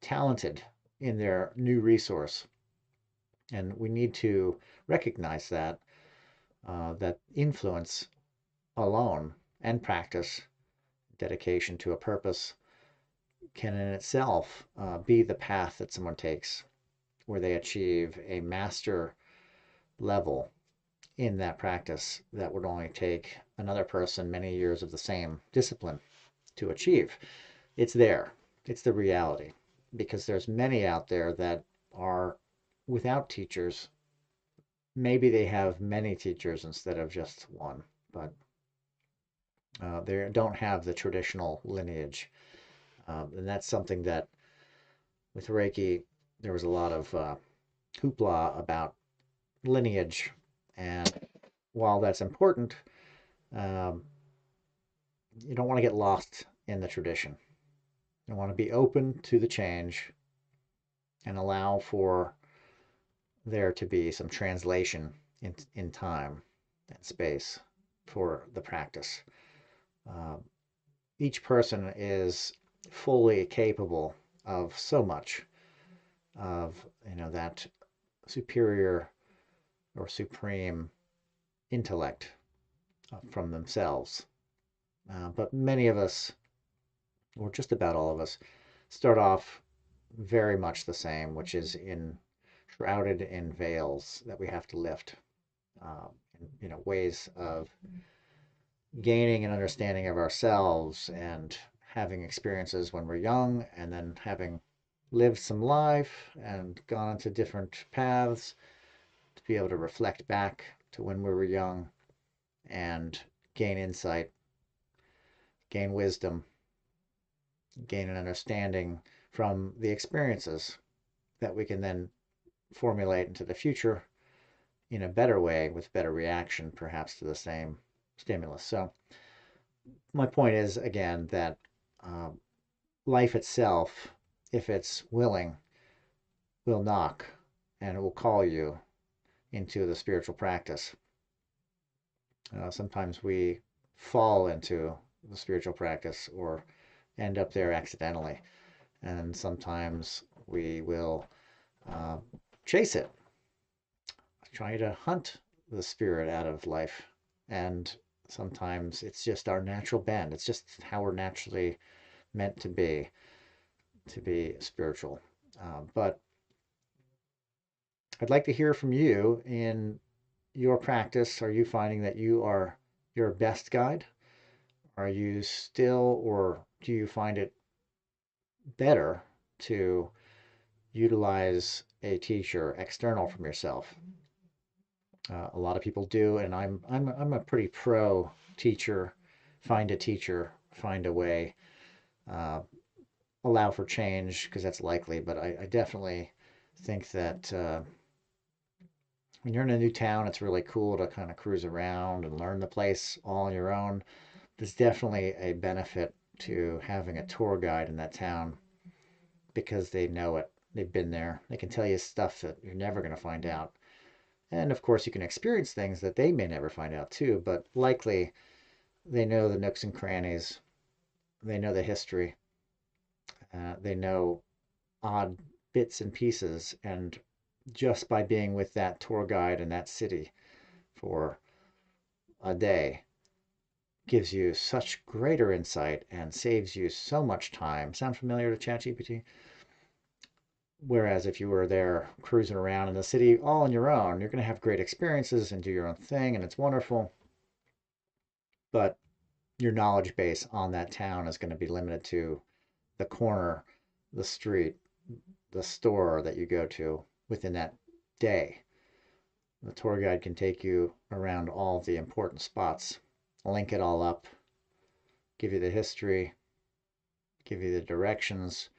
talented in their new resource. And we need to recognize that influence alone and practice, dedication to a purpose, can in itself be the path that someone takes where they achieve a master level in that practice that would only take another person many years of the same discipline to achieve. It's there. It's the reality. Because there's many out there that are without teachers. Maybe they have many teachers instead of just one, but they don't have the traditional lineage. And that's something that with Reiki, there was a lot of hoopla about lineage. And while that's important, um, you don't want to get lost in the tradition. You want to be open to the change and allow for there to be some translation in time and space for the practice. Uh, each person is fully capable of so much of that superior or supreme intellect from themselves. But many of us, or just about all of us, start off very much the same, which is shrouded in veils that we have to lift. Ways of gaining an understanding of ourselves and having experiences when we're young, and then having lived some life and gone into different paths, to be able to reflect back to when we were young and gain insight, gain wisdom, gain an understanding from the experiences that we can then formulate into the future in a better way with better reaction, perhaps to the same stimulus. So my point is, again, that um, life itself, if it's willing, will knock and it will call you into the spiritual practice. Sometimes we fall into the spiritual practice or end up there accidentally. And sometimes we will uh, chase it, try to hunt the spirit out of life. And sometimes it's just our natural bend. It's just how we're naturally meant to be spiritual. But I'd like to hear from you in your practice. Are you finding that you are your best guide? Are you still, or do you find it better to utilize a teacher external from yourself? A lot of people do, and I'm a pretty pro teacher. Find a teacher, find a way, uh, allow for change because that's likely. But I definitely think that when you're in a new town, it's really cool to kind of cruise around and learn the place all on your own. There's definitely a benefit to having a tour guide in that town because they know it. They've been there. They can tell you stuff that you're never going to find out. And of course, you can experience things that they may never find out too, but likely they know the nooks and crannies. They know the history. They know odd bits and pieces. And just by being with that tour guide in that city for a day gives you such greater insight and saves you so much time. Sound familiar to ChatGPT? Whereas if you were there cruising around in the city all on your own, you're going to have great experiences and do your own thing, and it's wonderful. But your knowledge base on that town is going to be limited to the corner, the street, the store that you go to within that day. The tour guide can take you around all the important spots, link it all up, give you the history, give you the directions.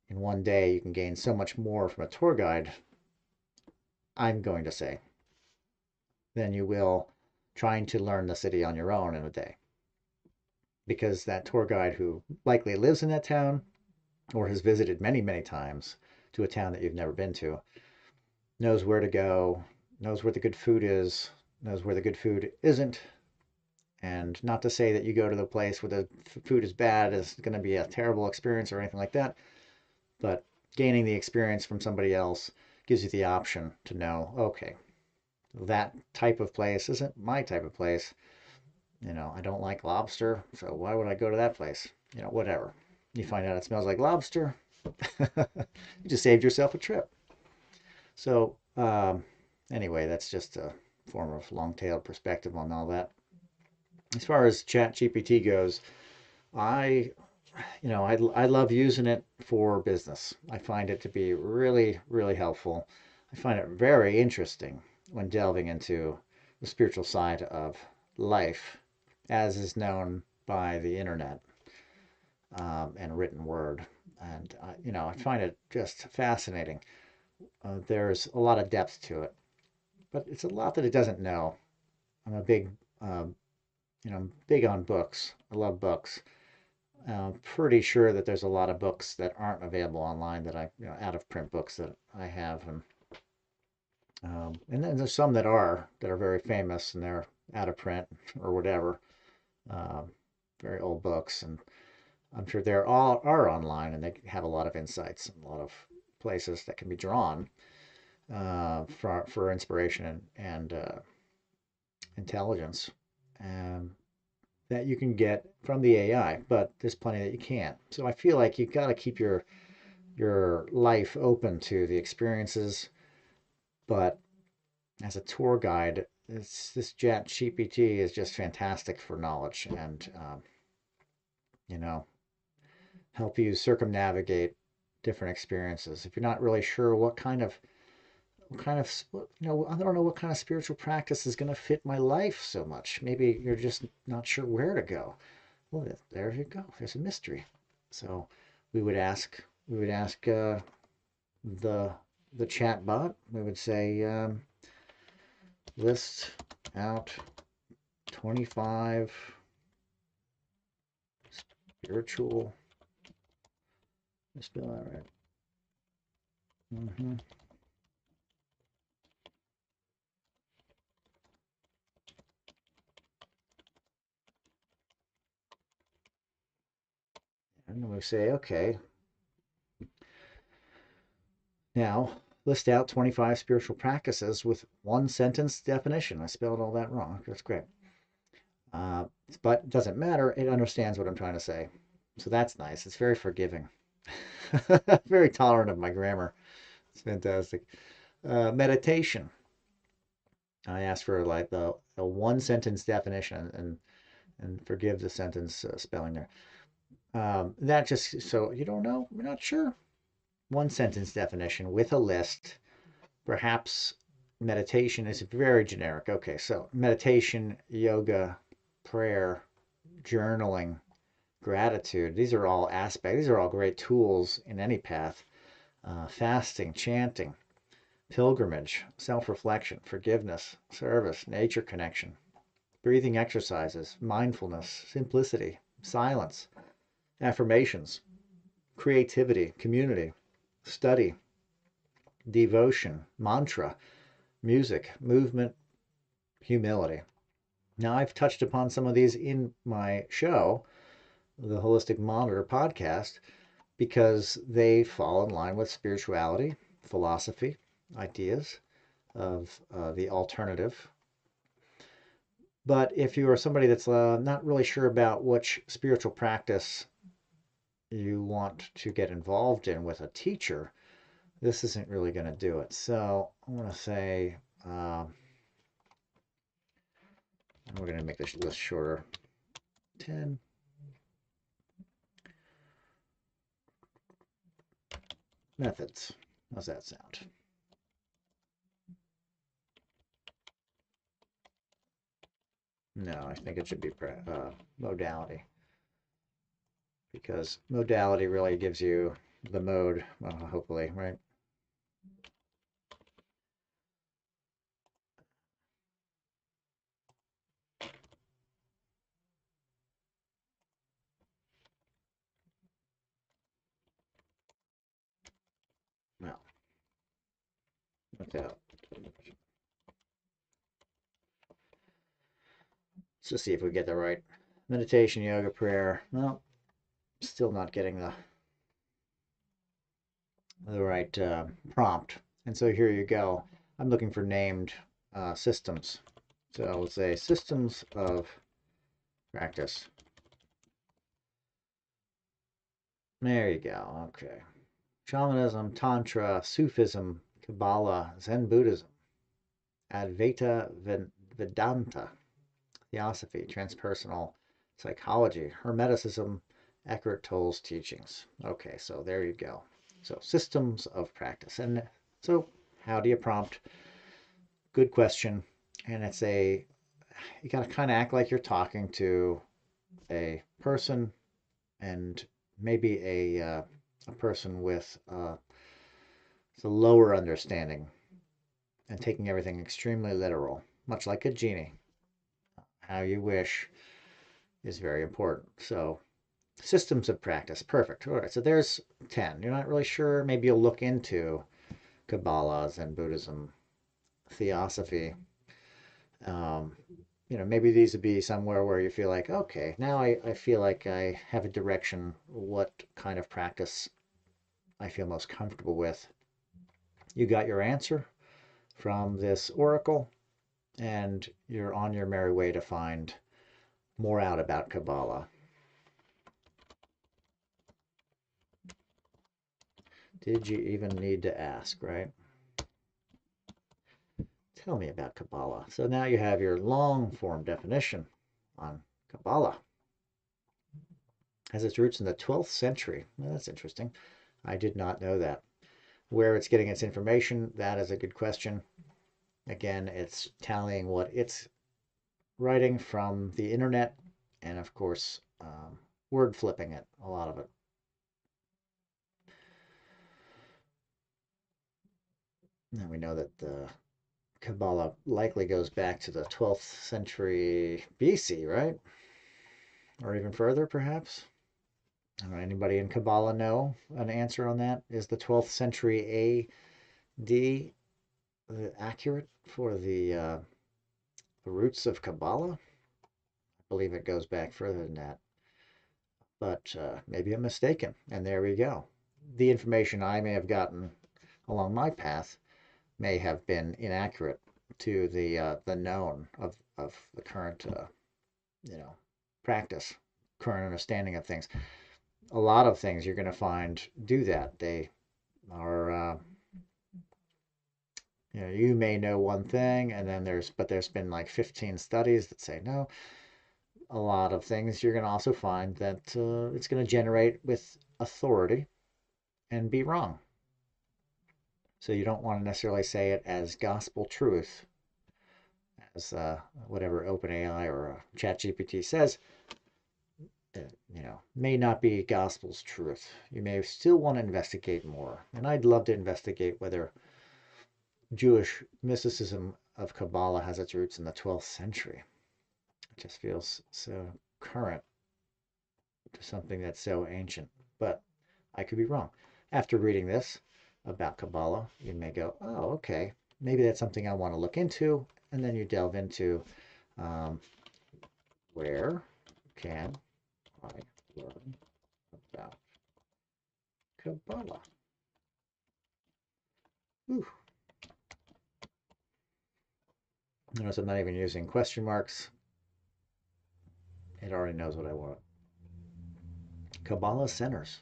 In one day, you can gain so much more from a tour guide, I'm going to say, than you will trying to learn the city on your own in a day. Because that tour guide who likely lives in that town or has visited many, many times to a town that you've never been to knows where to go, knows where the good food is, knows where the good food isn't. And not to say that you go to the place where the food is bad is going to be a terrible experience or anything like that, but gaining the experience from somebody else gives you the option to know, okay, that type of place isn't my type of place. I don't like lobster, so why would I go to that place? Whatever. You find out it smells like lobster, you just saved yourself a trip. So, anyway, that's just a form of long-tailed perspective on all that. As far as Chat GPT goes, I, I love using it for business. I find it to be really, really helpful. I find it very interesting when delving into the spiritual side of life, as is known by the internet and written word. And, I find it just fascinating. There's a lot of depth to it, but it's a lot that it doesn't know. I'm a big, big on books. I love books. I'm pretty sure that there's a lot of books that aren't available online that out of print books that I have, and then there's some that are very famous and they're out of print or whatever, um, very old books, and I'm sure they're all are online and they have a lot of insights and a lot of places that can be drawn for inspiration and intelligence that you can get from the AI, but there's plenty that you can't. So I feel like you got to keep your life open to the experiences, but as a tour guide, this Chat GPT is just fantastic for knowledge and you know help you circumnavigate different experiences. If you're not really sure what kind of, I don't know what kind of spiritual practice is going to fit my life so much. Maybe you're just not sure where to go. Well, there you go. There's a mystery. So we would ask the the chat bot. We would say, list out 25 spiritual. Spell that right. Mm-hmm. And then we say, okay, now list out 25 spiritual practices with one sentence definition. I spelled all that wrong. That's great. Uh, but it doesn't matter. It understands what I'm trying to say. So that's nice. It's very forgiving. Very tolerant of my grammar. It's fantastic. Meditation. I asked for like the one sentence definition and forgive the sentence spelling there. That just, so you don't know, we're not sure. One sentence definition with a list. Perhaps meditation is very generic. Okay, so meditation, yoga, prayer, journaling, gratitude. These are all aspects. These are all great tools in any path. Fasting, chanting, pilgrimage, self-reflection, forgiveness, service, nature connection, breathing exercises, mindfulness, simplicity, silence, affirmations, creativity, community, study, devotion, mantra, music, movement, humility. Now, I've touched upon some of these in my show, the Holistic Monitor podcast, because they fall in line with spirituality, philosophy, ideas of the alternative. But if you are somebody that's not really sure about which spiritual practice you want to get involved in with a teacher, this isn't really going to do it. So I'm going to say, we're going to make this list shorter. 10 methods. How's that sound? No, I think it should be modality, because modality really gives you the mode, well, hopefully, right? No, without. Let's just see if we get the right meditation, yoga, prayer. No, still not getting the right prompt. And so here you go. I'm looking for named systems. So I will say systems of practice. There you go. Okay. Shamanism, Tantra, Sufism, Kabbalah, Zen Buddhism, Advaita Vedanta, Theosophy, Transpersonal Psychology, Hermeticism, Eckhart Tolle's teachings. Okay, so there you go. So systems of practice. And so how do you prompt? Good question. And you got to kind of act like you're talking to a person, and maybe a person with a lower understanding and taking everything extremely literal, much like a genie. How you wish is very important. So systems of practice. Perfect. All right. So there's 10. You're not really sure. Maybe you'll look into Kabbalah, Zen Buddhism, Theosophy. Um, maybe these would be somewhere where you feel like, okay, now I feel like I have a direction, what kind of practice I feel most comfortable with. You got your answer from this oracle, and you're on your merry way to find more out about Kabbalah. Did you even need to ask, right? Tell me about Kabbalah. So now you have your long form definition on Kabbalah. Has its roots in the 12th century. Well, that's interesting. I did not know that. Where it's getting its information, that is a good question. Again, it's tallying what it's writing from the internet and, of course, word flipping it, a lot of it. And we know that the Kabbalah likely goes back to the 12th century BC, right? Or even further, perhaps? Anybody in Kabbalah know an answer on that? Is the 12th century AD accurate for the roots of Kabbalah? I believe it goes back further than that, but maybe I'm mistaken. And there we go. The information I may have gotten along my path may have been inaccurate to the known of the current you know practice, current understanding of things. A lot of things you're going to find do that. They are you may know one thing, and then there's been like 15 studies that say no. A lot of things you're going to also find that it's going to generate with authority and be wrong. So you don't want to necessarily say it as gospel truth, as whatever OpenAI or Chat GPT says. May not be gospel's truth. You may still want to investigate more. And I'd love to investigate whether Jewish mysticism of Kabbalah has its roots in the 12th century. It just feels so current to something that's so ancient. But I could be wrong. After reading this about Kabbalah, you may go, oh, okay, maybe that's something I want to look into. And then you delve into where can I learn about Kabbalah? Ooh. Notice I'm not even using question marks. It already knows what I want. Kabbalah centers.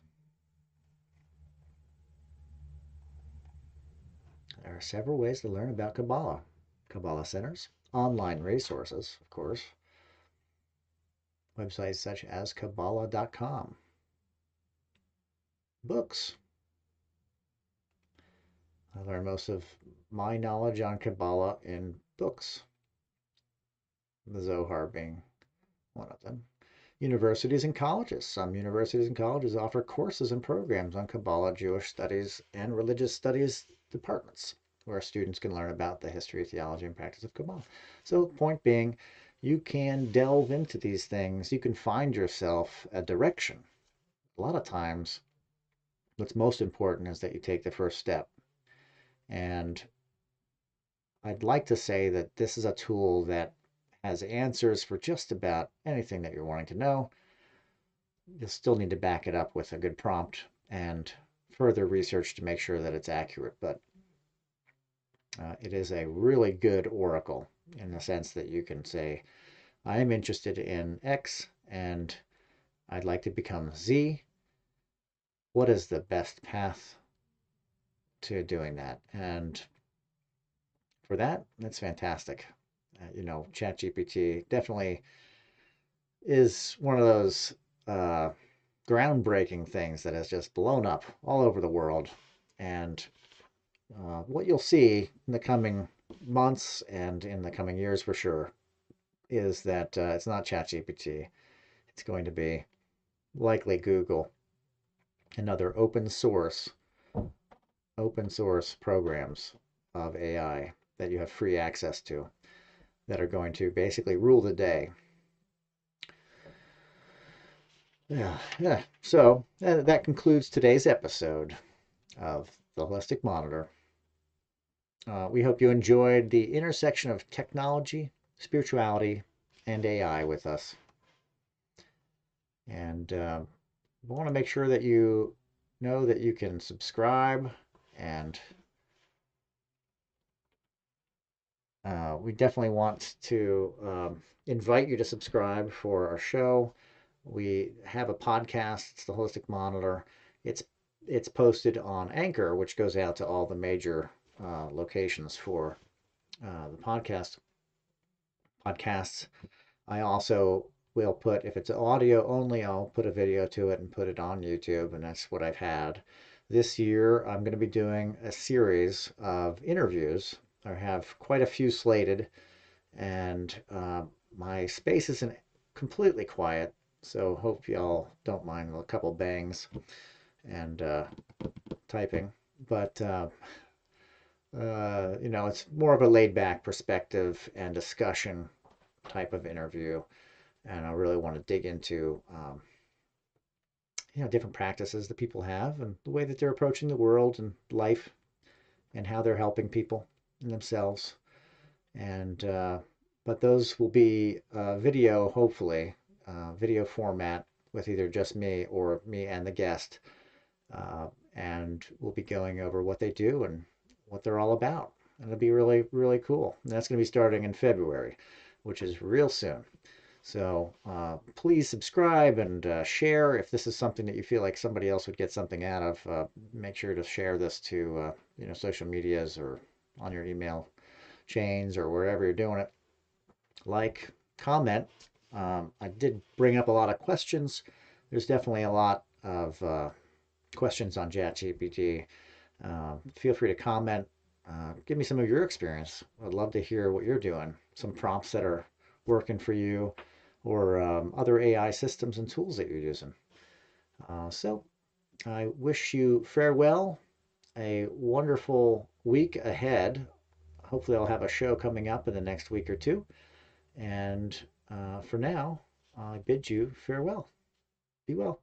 There are several ways to learn about Kabbalah. Kabbalah centers, online resources, of course, websites such as Kabbalah.com, books. I learned most of my knowledge on Kabbalah in books, the Zohar being one of them. Universities and colleges. Some universities and colleges offer courses and programs on Kabbalah, Jewish studies, and religious studies departments where students can learn about the history, theology, and practice of Kabbalah. So, point being, you can delve into these things. You can find yourself a direction. A lot of times, what's most important is that you take the first step. And I'd like to say that this is a tool that has answers for just about anything that you're wanting to know. You'll still need to back it up with a good prompt and further research to make sure that it's accurate. But it is a really good oracle in the sense that you can say, I am interested in X and I'd like to become Z. What is the best path to doing that? And for that, that's fantastic. ChatGPT definitely is one of those groundbreaking things that has just blown up all over the world. And what you'll see in the coming months and in the coming years for sure is that it's not ChatGPT. It's going to be likely Google and other open source programs of AI that you have free access to that are going to basically rule the day. Yeah. So that concludes today's episode of the Holistic Monitor. We hope you enjoyed the intersection of technology, spirituality, and AI with us. And we want to make sure that you know that you can subscribe, and we definitely want to invite you to subscribe for our show. We have a podcast. It's the Holistic Monitor. It's posted on Anchor, which goes out to all the major locations for the podcasts. I also will put, if it's audio only, I'll put a video to it and put it on YouTube, and that's what I've had. this year I'm going to be doing a series of interviews. I have quite a few slated, and my space isn't completely quiet, so hope y'all don't mind a couple bangs and typing. But it's more of a laid back perspective and discussion type of interview, and I really want to dig into different practices that people have and the way that they're approaching the world and life and how they're helping people and themselves. And but those will be video, hopefully, video format with either just me or me and the guest. Uh, and we'll be going over what they do and what they're all about. And it'll be really, really cool. And that's going to be starting in February, which is real soon. So please subscribe and share if this is something that you feel like somebody else would get something out of. Make sure to share this to social medias or on your email chains or wherever you're doing it. Like, comment. I did bring up a lot of questions. There's definitely a lot of questions on Chat GPT. Feel free to comment. Give me some of your experience. I'd love to hear what you're doing. Some prompts that are working for you, or other AI systems and tools that you're using. So I wish you farewell, a wonderful week ahead. Hopefully, I'll have a show coming up in the next week or two. And for now, I bid you farewell. Be well.